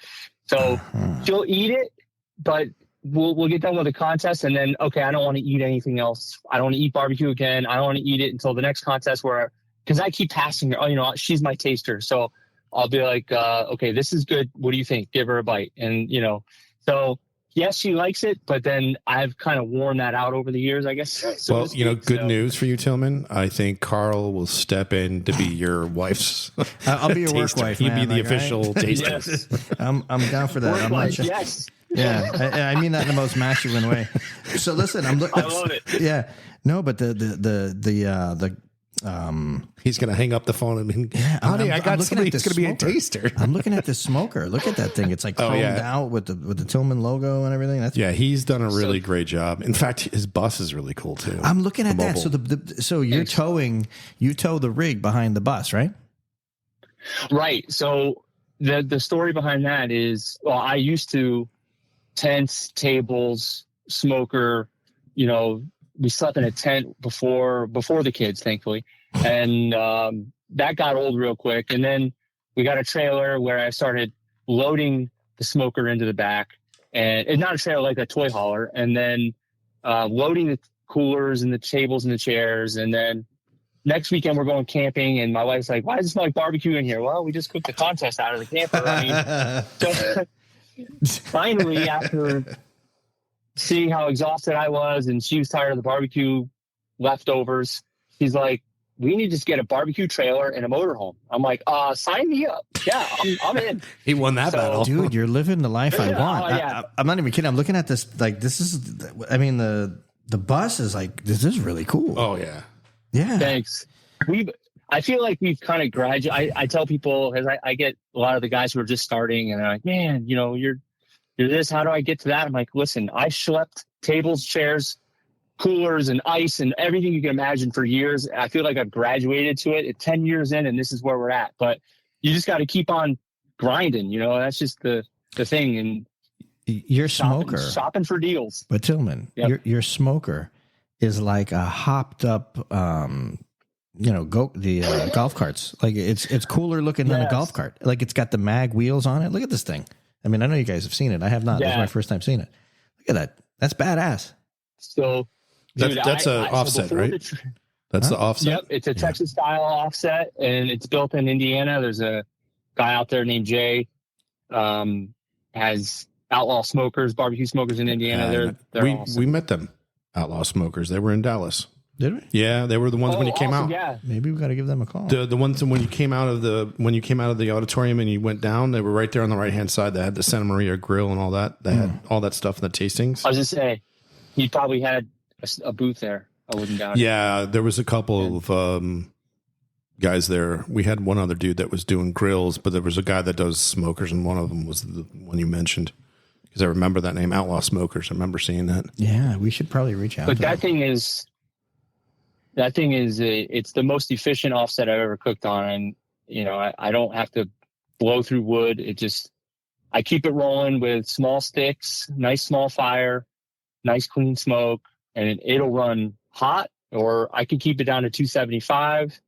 C: So she'll eat it, but we'll get done with the contest, and then, okay, I don't want to eat anything else. I don't want to eat barbecue again. I don't want to eat it until the next contest because I keep passing her. She's my taster. So I'll be like, okay, this is good. What do you think? Give her a bite. And, so yes, she likes it, but then I've kind of worn that out over the years, I guess.
B: So good news for you, Tillman. I think Carl will step in to be your wife's
A: I'll be your work wife,
B: He'll
A: man,
B: be the official taster.
C: Yes.
A: I'm down for that.
C: Work
A: I'm
C: wife,
A: not sure.
C: yes.
A: Yeah, I mean that in the most masculine way. So listen, I'm looking.
C: I love it.
A: Yeah, no, but the
B: he's going to hang up the phone and honey, I got somebody that's going to be a taster.
A: I'm looking at the smoker. Look at that thing. It's like chromed out with the Tillman logo and everything.
B: He's done a really great job. In fact, his bus is really cool too.
A: I'm looking at that. So you tow the rig behind the bus, right?
C: Right. So the story behind that is, I used to tents, tables, smoker, we slept in a tent before the kids, thankfully. And that got old real quick. And then we got a trailer where I started loading the smoker into the back. And it's not a trailer, like a toy hauler. And then loading the coolers and the tables and the chairs. And then next weekend we're going camping. And my wife's like, why does it smell like barbecue in here? Well, we just cooked the contest out of the camper. So finally, after seeing how exhausted I was, and she was tired of the barbecue leftovers, she's like, we need to just get a barbecue trailer and a motorhome. I'm like, sign me up. Yeah, I'm in.
B: He won that battle.
A: Dude, you're living the life I want.
C: Yeah.
A: I'm not even kidding. I'm looking at this, like, this is, I mean, the bus is like, this is really cool.
B: Oh, yeah.
A: Yeah.
C: Thanks. I feel like we've kind of graduated. I tell people, because I get a lot of the guys who are just starting, and they're like, man, you're this, how do I get to that? I'm like, listen, I schlepped tables, chairs, coolers, and ice, and everything you can imagine for years. I feel like I've graduated to it. 10 years in, and this is where we're at. But you just got to keep on grinding. That's just the thing. And
A: your smoker
C: shopping for deals.
A: But Tillman, your smoker is like a hopped up, golf carts. Like it's cooler looking than a golf cart. Like it's got the mag wheels on it. Look at this thing. I mean, I know you guys have seen it. I have not. Yeah. This is my first time seeing it. Look at that. That's badass.
C: So
B: that's an offset, right? That's the offset.
C: Yep, it's a Texas style offset, and it's built in Indiana. There's a guy out there named Jay, has outlaw smokers, barbecue smokers in Indiana. They're awesome.
B: We met them, outlaw smokers. They were in Dallas.
A: Did we?
B: Yeah, they were the ones when you came out.
C: Yeah.
A: Maybe we got to give them a call.
B: The ones when you came out of the auditorium and you went down, they were right there on the right hand side. They had the Santa Maria grill and all that. They had all that stuff in the tastings.
C: I was just say, he probably had a booth there. I wouldn't doubt it.
B: Yeah, there was a couple of guys there. We had one other dude that was doing grills, but there was a guy that does smokers, and one of them was the one you mentioned. Because I remember that name, Outlaw Smokers. I remember seeing that.
A: Yeah, we should probably reach out.
C: But that thing is, it's the most efficient offset I've ever cooked on. And, I don't have to blow through wood. I keep it rolling with small sticks, nice small fire, nice clean smoke, and it'll run hot, or I could keep it down to 275.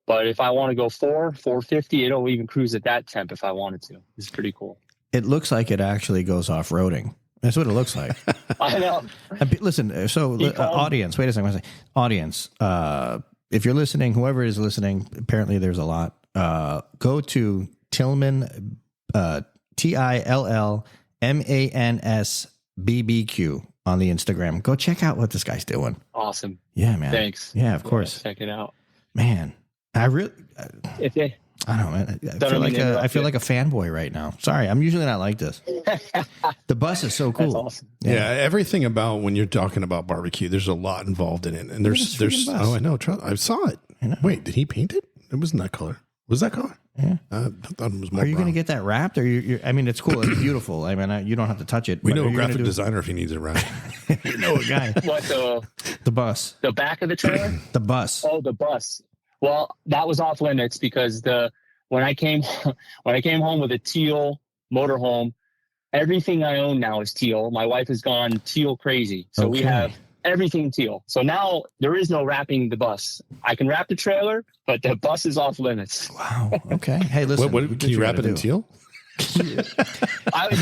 C: But if I want to go 450, it'll even cruise at that temp if I wanted to. It's pretty cool.
A: It looks like it actually goes off-roading. That's what it looks like.
C: I know.
A: Listen, so audience, wait a second. Audience, if you're listening, whoever is listening, apparently there's a lot. Go to Tillman, TILLMANS BBQ on the Instagram. Go check out what this guy's doing.
C: Awesome.
A: Yeah, man.
C: Thanks.
A: Yeah, of course.
C: Check it out.
A: Man, I really.
C: If they,
A: I don't know, man. I feel like a fanboy right now. Sorry, I'm usually not like this. The bus is so cool.
C: That's awesome.
B: Yeah, everything about when you're talking about barbecue, there's a lot involved in it, and there's. Oh, I know. I saw it. Wait, did he paint it? It wasn't that color. Was that color?
A: Yeah.
B: I thought it was more.
A: Are you going to get that wrapped? Or I mean, it's cool. It's beautiful. I mean, you don't have to touch it.
B: We know a graphic designer if he needs it wrapped.
A: You know a guy.
C: What
A: the bus?
C: The back of the trailer?
A: The bus.
C: Oh, the bus. Well, that was off limits because when I came home with a teal motorhome, everything I own now is teal. My wife has gone teal crazy, so we have everything teal. So now there is no wrapping the bus. I can wrap the trailer, but the bus is off limits.
A: Wow. Okay. Hey, listen.
B: What can you wrap it in teal?
C: You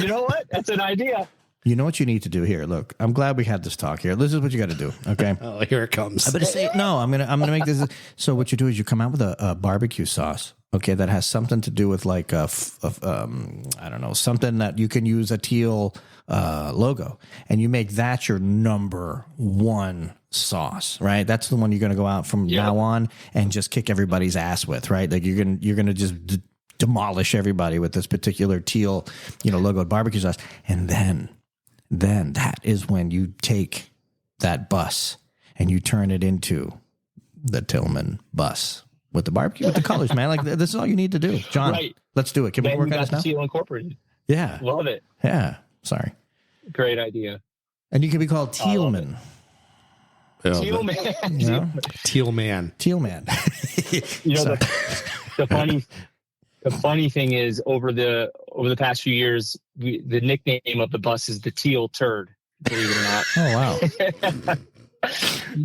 C: know what? That's an idea.
A: You know what you need to do here. Look, I'm glad we had this talk here. This is what you got to do. Okay.
B: Oh, here it comes.
A: I'm gonna say no. I'm gonna make this. So what you do is you come out with a barbecue sauce. Okay, that has something to do with like I don't know, something that you can use a teal logo, and you make that your number one sauce, right? That's the one you're gonna go out from now on and just kick everybody's ass with, right? Like you're gonna just demolish everybody with this particular teal, logo barbecue sauce, and then that is when you take that bus and you turn it into the Tillman bus. With the barbecue, with the colors, man. Like, this is all you need to do. John, let's do it. Can we work on this now?
C: Teal Incorporated.
A: Yeah.
C: Love it.
A: Yeah. Sorry.
C: Great idea.
A: And you can be called Tealman.
C: Tealman.
B: Tealman.
A: Tealman.
C: The funny thing is, over the past few years, the nickname of the bus is the Teal Turd, believe it or not.
A: Oh, wow.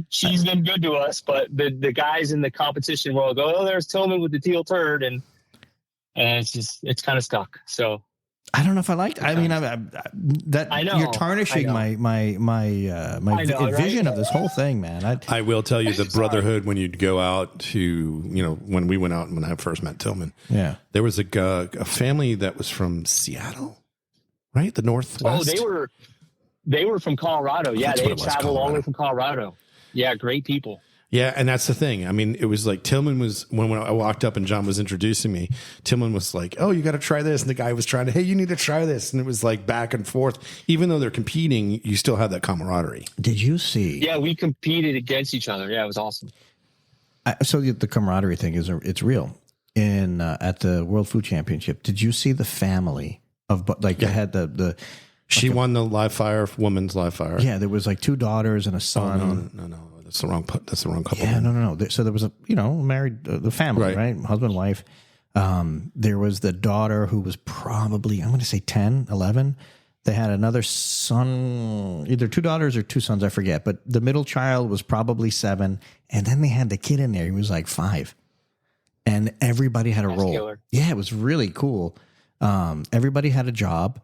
C: She's been good to us, but the guys in the competition will go, "Oh, there's Tillman with the teal turd," and it's kind of stuck. So
A: I don't know if I liked. I mean, I know you're tarnishing my vision of this whole thing, man.
B: I will tell you the brotherhood when you'd go out to when we went out and when I first met Tillman.
A: Yeah,
B: there was a family that was from Seattle, right? The Northwest.
C: Oh, They were from Colorado. Yeah, they had traveled all the way from Colorado. Yeah, great people.
B: Yeah, and that's the thing. I mean, it was like Tillman was, when I walked up and John was introducing me, Tillman was like, "Oh, you got to try this." And the guy was trying to, "Hey, you need to try this." And it was like back and forth. Even though they're competing, you still have that camaraderie.
A: Did you see?
C: Yeah, we competed against each other. Yeah, it was awesome.
A: So the camaraderie thing it's real. At the World Food Championship, did you see the family of, they had the
B: She won the live fire, women's live fire.
A: Yeah, there was like 2 daughters and a son.
B: Oh, no. That's the wrong couple.
A: Yeah, no. So there was married, the family, right? Husband, wife. There was the daughter who was probably, I'm going to say 10, 11. They had another son, either 2 daughters or 2 sons, I forget. But the middle child was probably 7. And then they had the kid in there. He was like 5. And everybody had a role. Killer. Yeah, it was really cool. Everybody had a job.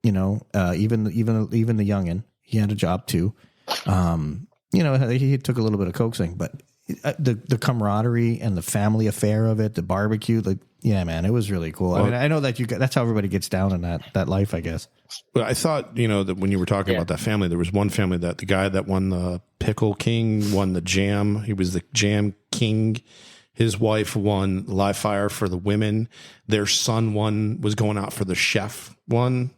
A: Even the youngin, he had a job too. He took a little bit of coaxing, but the camaraderie and the family affair of it, the barbecue, man, it was really cool. Well, I mean, I know that that's how everybody gets down in that life, I guess.
B: Well, I thought, that when you were talking about that family, there was one family that the guy that won the Pickle King won the jam. He was the jam king. His wife won live fire for the women. Their son was going out for the chef one.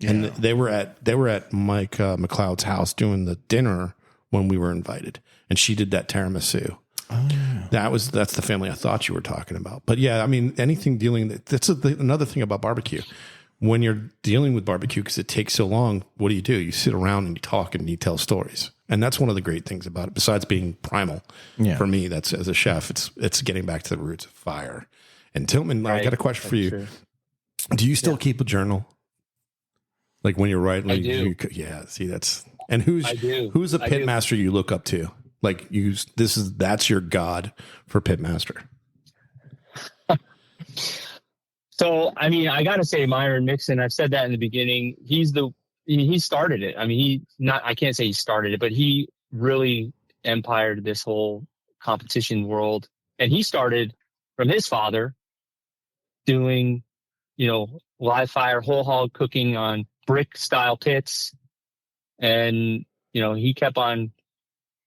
B: And they were at Mike McLeod's house doing the dinner when we were invited, and she did that tiramisu. Oh, yeah. That's the family I thought you were talking about. But yeah, I mean, anything that's another thing about barbecue. When you're dealing with barbecue, because it takes so long, what do? You sit around and you talk and you tell stories, and that's one of the great things about it. Besides being primal, for me, that's as a chef, it's getting back to the roots of fire. And Tillman, I got a question for you. True. Do you still keep a journal? Like when you're writing,
C: I do.
B: See, who's a pit master you look up to? Like that's your god for pit master.
C: So, I mean, I got to say Myron Mixon, I've said that in the beginning. He started it. I mean, I can't say he started it, but he really empired this whole competition world. And he started from his father doing, live fire, whole hog cooking on brick style pits. And, he kept on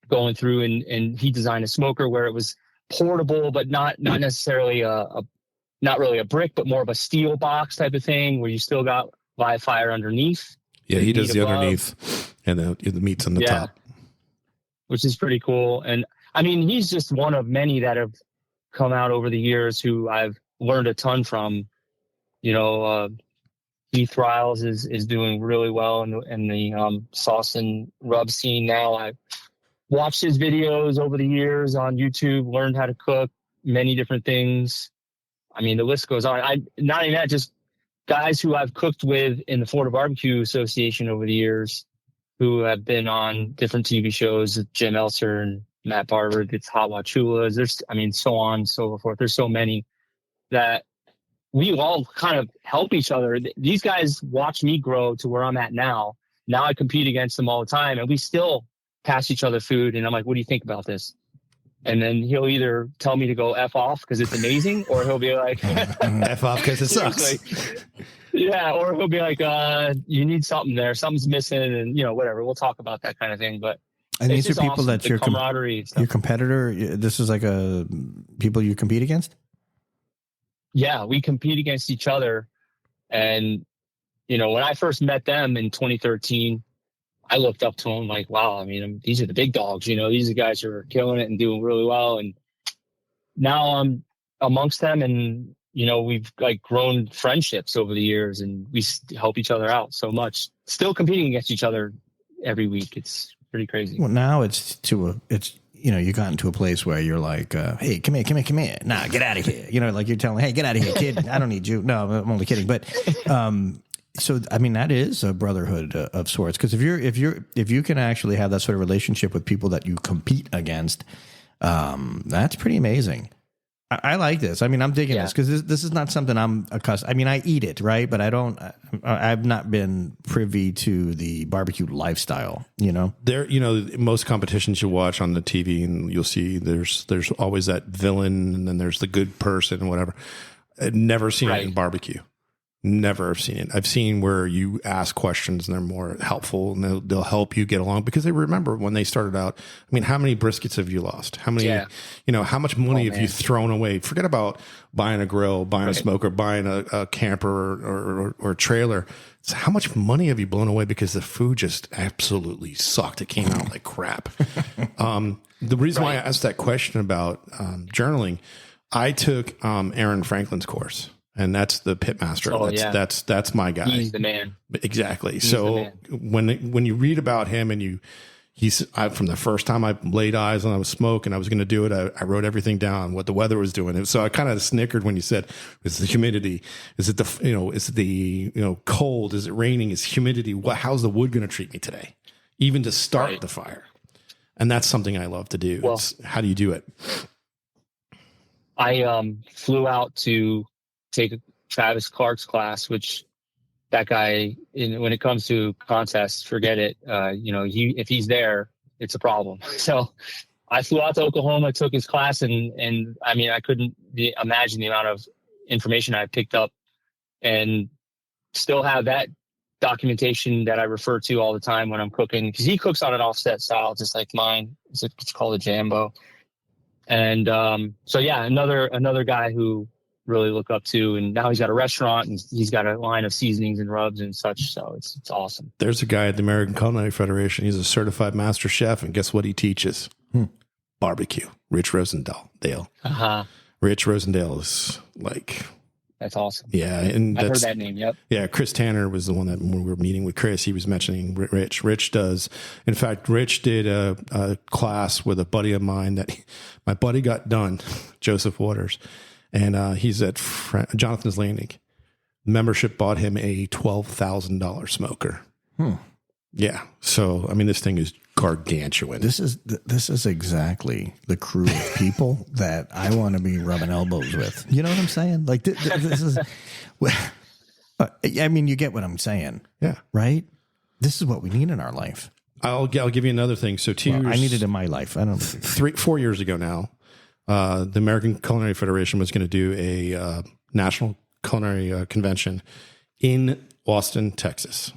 C: going through and he designed a smoker where it was portable, but not necessarily not really a brick, but more of a steel box type of thing where you still got live fire underneath.
B: Yeah, he does the underneath and the meat's on the top.
C: Which is pretty cool. And I mean, he's just one of many that have come out over the years who I've learned a ton from. Heath Riles is doing really well in the sauce and rub scene now. I've watched his videos over the years on YouTube, learned how to cook many different things. I mean, the list goes on. Not even that, just guys who I've cooked with in the Florida Barbecue Association over the years who have been on different TV shows, Jim Elser and Matt Barber, it's Hot Wachulas. There's, so on and so forth. There's so many that we all kind of help each other. These guys watch me grow to where I'm at now. Now I compete against them all the time, and we still pass each other food. And I'm like, what do you think about this? And then he'll either tell me to go F off because it's amazing, or he'll be like,
B: F off because it sucks.
C: Yeah, or he'll be like, you need something there. Something's missing, and, whatever. We'll talk about that kind of thing. But
A: and these are people
C: awesome,
A: that your
C: camaraderie.
A: Your competitor, this is like people you compete against?
C: Yeah, we compete against each other. And, when I first met them in 2013, I looked up to them like, wow, these are the big dogs, these are guys who are killing it and doing really well. And now I'm amongst them, and, we've like grown friendships over the years, and we help each other out so much, still competing against each other every week. It's pretty crazy.
A: Well, now you got into a place where you're like, hey, come here. Nah, get out of here. Like you're telling, hey, get out of here, kid. I don't need you. No, I'm only kidding. But, so, that is a brotherhood of sorts. Cause if you can actually have that sort of relationship with people that you compete against, that's pretty amazing. I like this. I'm digging this because this is not something I'm accustomed. I eat it, right? But I've not been privy to the barbecue lifestyle,
B: There, most competitions you watch on the TV and you'll see there's always that villain and then there's the good person and whatever. I've never seen it in barbecue. Never have seen it. I've seen where you ask questions and they're more helpful and they'll help you get along because they remember when they started out. How many briskets have you lost? How many, how much money have you thrown away? Forget about buying a grill, buying a smoker, buying a camper or trailer. It's how much money have you blown away because the food just absolutely sucked. It came out like crap. The reason why I asked that question about journaling, I took Aaron Franklin's course. And that's the pitmaster. That's my guy.
C: He's the man.
B: Exactly. So when you read about him and from the first time I laid eyes on a smoke and I was going to do it, I wrote everything down, what the weather was doing. So I kind of snickered when you said, is the humidity? Is it the cold? Is it raining? Is humidity? How's the wood going to treat me today? Even to start the fire. And that's something I love to do. Well, how do you do it?
C: I flew out to take Travis Clark's class, which that guy, when it comes to contests, forget it. If he's there, it's a problem. So I flew out to Oklahoma, took his class, and I couldn't imagine the amount of information I picked up, and still have that documentation that I refer to all the time when I'm cooking, because he cooks on an offset style, just like mine. It's called a Jambo. And another guy who really look up to, and now he's got a restaurant and he's got a line of seasonings and rubs and such. So it's awesome.
B: There's a guy at the American Culinary Federation. He's a certified master chef, and guess what he teaches? Barbecue. Rich Rosendale. Rich Rosendale is like,
C: that's awesome.
B: Yeah, and
C: I've heard that name. Yep.
B: Yeah, Chris Tanner was the one that when we were meeting with Chris, he was mentioning Rich. Rich does. In fact, Rich did a class with a buddy of mine that my buddy got done, Joseph Waters. And he's at Jonathan's Landing. Membership bought him a $12,000 smoker. Yeah. So, this thing is gargantuan.
A: This is exactly the crew of people that I want to be rubbing elbows with. You know what I'm saying? Like, this is, you get what I'm saying.
B: Yeah.
A: Right? This is what we need in our life.
B: I'll give you another thing. So
A: I need it in my life. I don't.
B: 4 years ago now, the American Culinary Federation was going to do a national culinary convention in Austin, Texas.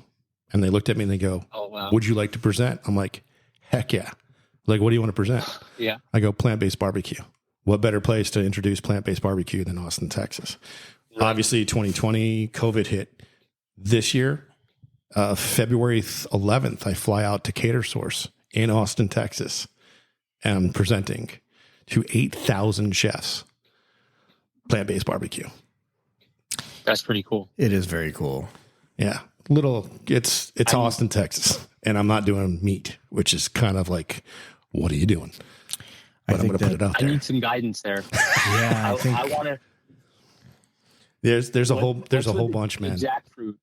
B: And they looked at me and they go,
C: "Oh, wow.
B: Would you like to present?" I'm like, heck yeah. Like, what do you want to present?
C: Yeah.
B: I go, plant-based barbecue. What better place to introduce plant-based barbecue than Austin, Texas? Right. Obviously, 2020, COVID hit. This year, February 11th, I fly out to Cater Source in Austin, Texas, and I'm presenting to 8,000 chefs plant-based barbecue.
C: That's pretty cool.
A: It is very cool.
B: Yeah. It's Austin, Texas, and I'm not doing meat, which is kind of like, what are you doing? But I'm going to put it out there.
C: I need some guidance there.
A: Yeah, I
C: want to.
B: There's a whole bunch, man.
C: Jackfruit.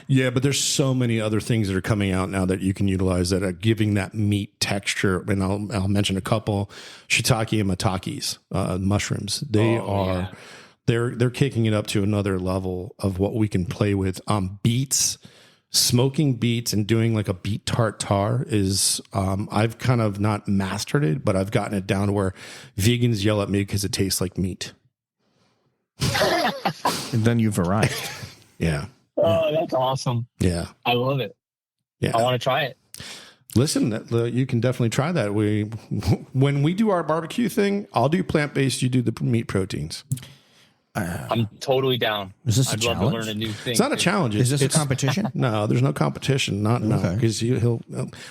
B: Yeah, but there's so many other things that are coming out now that you can utilize that are giving that meat texture. And I'll mention a couple: shiitake and matakis, mushrooms. They're kicking it up to another level of what we can play with. Beets, smoking beets and doing like a beet tartare is, I've kind of not mastered it, but I've gotten it down to where vegans yell at me because it tastes like meat.
A: And then you've arrived.
B: Yeah.
C: Oh, that's awesome.
B: Yeah.
C: I love it.
B: Yeah.
C: I want to try it.
B: Listen, you can definitely try that. When we do our barbecue thing, I'll do plant-based, you do the meat proteins.
C: I'm totally down.
A: Is this
C: I'd
A: a
C: love
A: challenge?
C: to learn a new thing.
B: It's not a challenge.
A: Is this a competition?
B: No, there's no competition. Because he'll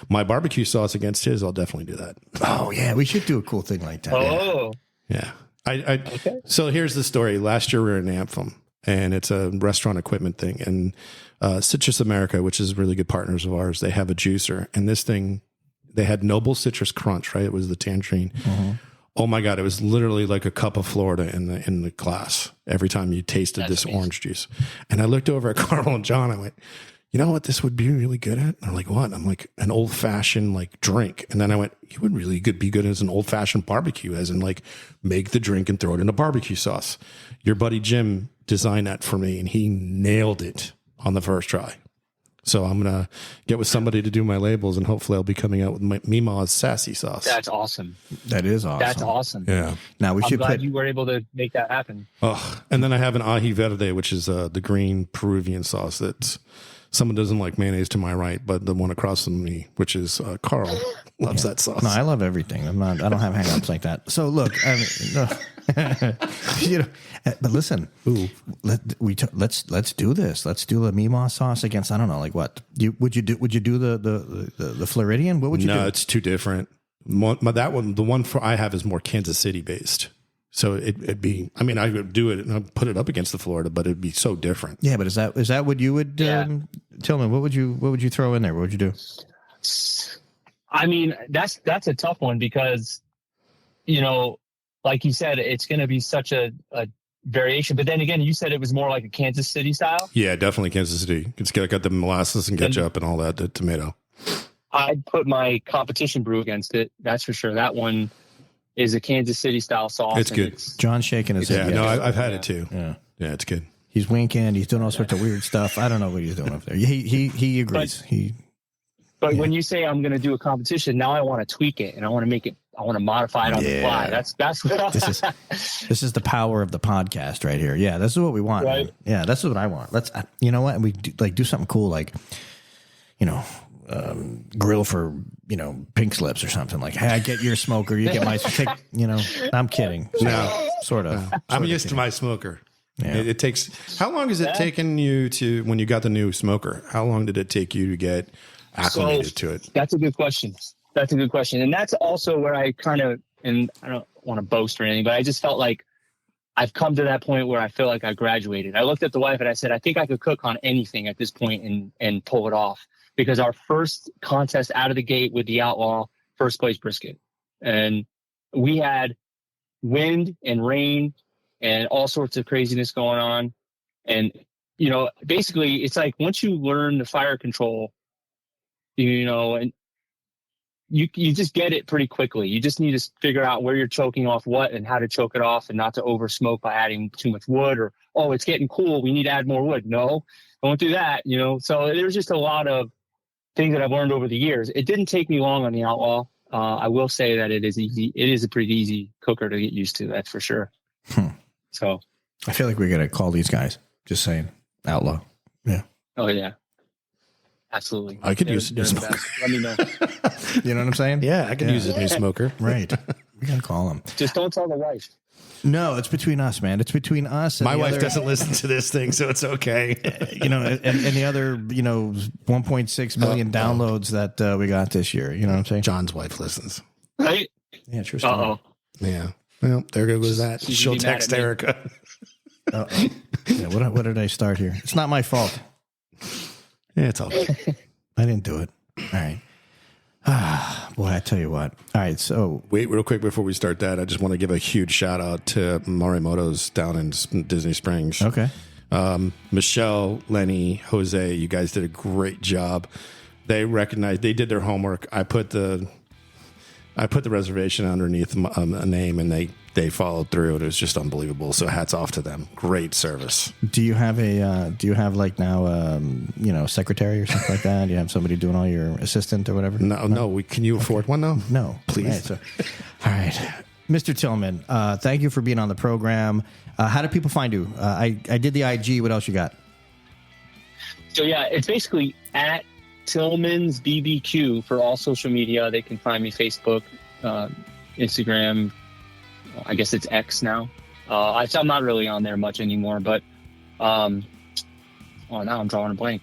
B: my barbecue sauce against his. I'll definitely do that.
A: Oh yeah, we should do a cool thing like that.
C: Oh,
B: yeah. Okay. So here's the story. Last year we were in Anthem, and it's a restaurant equipment thing. And Citrus America, which is really good partners of ours, they have a juicer, and this thing, they had Noble Citrus Crunch. Right, it was the tangerine. Mm-hmm. Oh my God, it was literally like a cup of Florida in the glass every time you tasted this orange juice. And I looked over at Carl and John. I went, you know what this would be really good at? And they're like, what? I'm like, an old fashioned like drink. And then I went, you would really be good as an old fashioned barbecue, as in like make the drink and throw it in a barbecue sauce. Your buddy Jim designed that for me, and he nailed it on the first try. So I'm going to get with somebody to do my labels, and hopefully I'll be coming out with my Mima's sassy sauce.
C: That's awesome.
A: That is awesome.
C: That's awesome.
B: Yeah.
A: Now
C: I'm glad you were able to make that happen.
B: Oh, and then I have an ají verde, which is the green Peruvian sauce that someone doesn't like mayonnaise to my right, but the one across from me, which is Carl, loves that sauce.
A: No, I love everything. I don't have hang-ups like that. So look, I mean, no. But listen, let's do this. Let's do the Mima sauce against, I don't know, like what? Would you do the Floridian? What would you do?
B: No, it's too different. The one I have is more Kansas City based. So it'd be, I mean, I would do it and I'd put it up against the Florida, but it'd be so different.
A: Yeah, but is that what you would tell me? What would you throw in there? What would you do?
C: I mean, that's a tough one because, like you said, it's going to be such a variation. But then again, you said it was more like a Kansas City style.
B: Yeah, definitely Kansas City. It's got the molasses and ketchup and all that, the tomato.
C: I'd put my competition brew against it. That's for sure. That one is a Kansas City style sauce.
B: It's good.
A: John's shaking his head.
B: Yeah, no, I've had it too.
A: Yeah,
B: it's good.
A: He's winking. He's doing all sorts of weird stuff. I don't know what he's doing up there. He agrees.
C: But when you say I'm going to do a competition, now I want to tweak it and I want to make it. I want to modify it on the fly. That's what
A: this is the power of the podcast right here. Yeah, this is what we want. Right? Man. Yeah, that's what I want. Let's. You know what? We do something cool, like grill for pink slips or something. Like, hey, I get your smoker, you get my take. I'm kidding.
B: No,
A: sort of.
B: I'm used to my smoker. Yeah. It takes. How long has it taken you to when you got the new smoker? How long did it take you to get acclimated to it?
C: That's a good question. And that's also where I kind of, and I don't want to boast or anything, but I just felt like I've come to that point where I feel like I graduated. I looked at the wife and I said, I think I could cook on anything at this point and pull it off, because our first contest out of the gate with the Outlaw, first place brisket. And we had wind and rain and all sorts of craziness going on. And, basically it's like once you learn the fire control, and you just get it pretty quickly. You just need to figure out where you're choking off what and how to choke it off and not to over smoke by adding too much wood or, oh, it's getting cool, we need to add more wood. No, don't do that. So there's just a lot of things that I've learned over the years. It didn't take me long on the Outlaw. I will say that it is easy. It is a pretty easy cooker to get used to. That's for sure. So
A: I feel like we got to call these guys. Just saying, Outlaw. Yeah.
C: Oh yeah. Absolutely.
B: I could use a new smoker.
C: Let me know.
A: You know what I'm saying?
B: Yeah, I could use a new smoker.
A: Right. We got to call them.
C: Just don't tell the wife.
A: No, it's between us, man. It's between us. And
B: my wife doesn't listen to this thing, so it's okay.
A: And the other, 1.6 million downloads that we got this year. You know what I'm saying?
B: John's wife listens.
C: Right?
A: Yeah, true story.
C: Uh-oh.
B: Yeah. Well, there goes that. She'll text Erica.
A: Yeah, what did I start here? It's not my fault.
B: Yeah, it's all good.
A: I didn't do it. All right. Boy, I tell you what. All right, so
B: Wait, real quick before we start that, I just want to give a huge shout out to Morimoto's down in Disney Springs.
A: okay.
B: Michelle, Lenny, Jose, you guys did a great job. They did their homework. I put the reservation underneath a name, and they followed through, and it was just unbelievable. So hats off to them. Great service.
A: Do you have like now secretary or something like that? Do you have somebody doing all your assistant or whatever?
B: No. Can you afford one though?
A: No,
B: please.
A: Right, so, all right, Mr. Tillman, thank you for being on the program. How do people find you? I did the IG. What else you got?
C: So yeah, it's basically at Tillman's BBQ for all social media. They can find me Facebook, Instagram. I guess it's X now. I'm not really on there much anymore, but now I'm drawing a blank.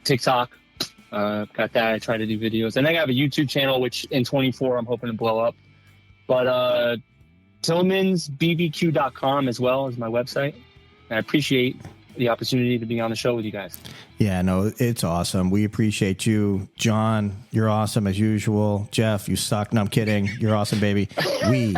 C: TikTok, got that. I try to do videos, and I have a YouTube channel, which in 24 I'm hoping to blow up. But TillmansBBQ.com as well is my website. And I appreciate the opportunity to be on the show with you guys.
A: Yeah, no, it's awesome. We appreciate you. John, you're awesome as usual. Jeff, you suck. No, I'm kidding. You're awesome, baby. We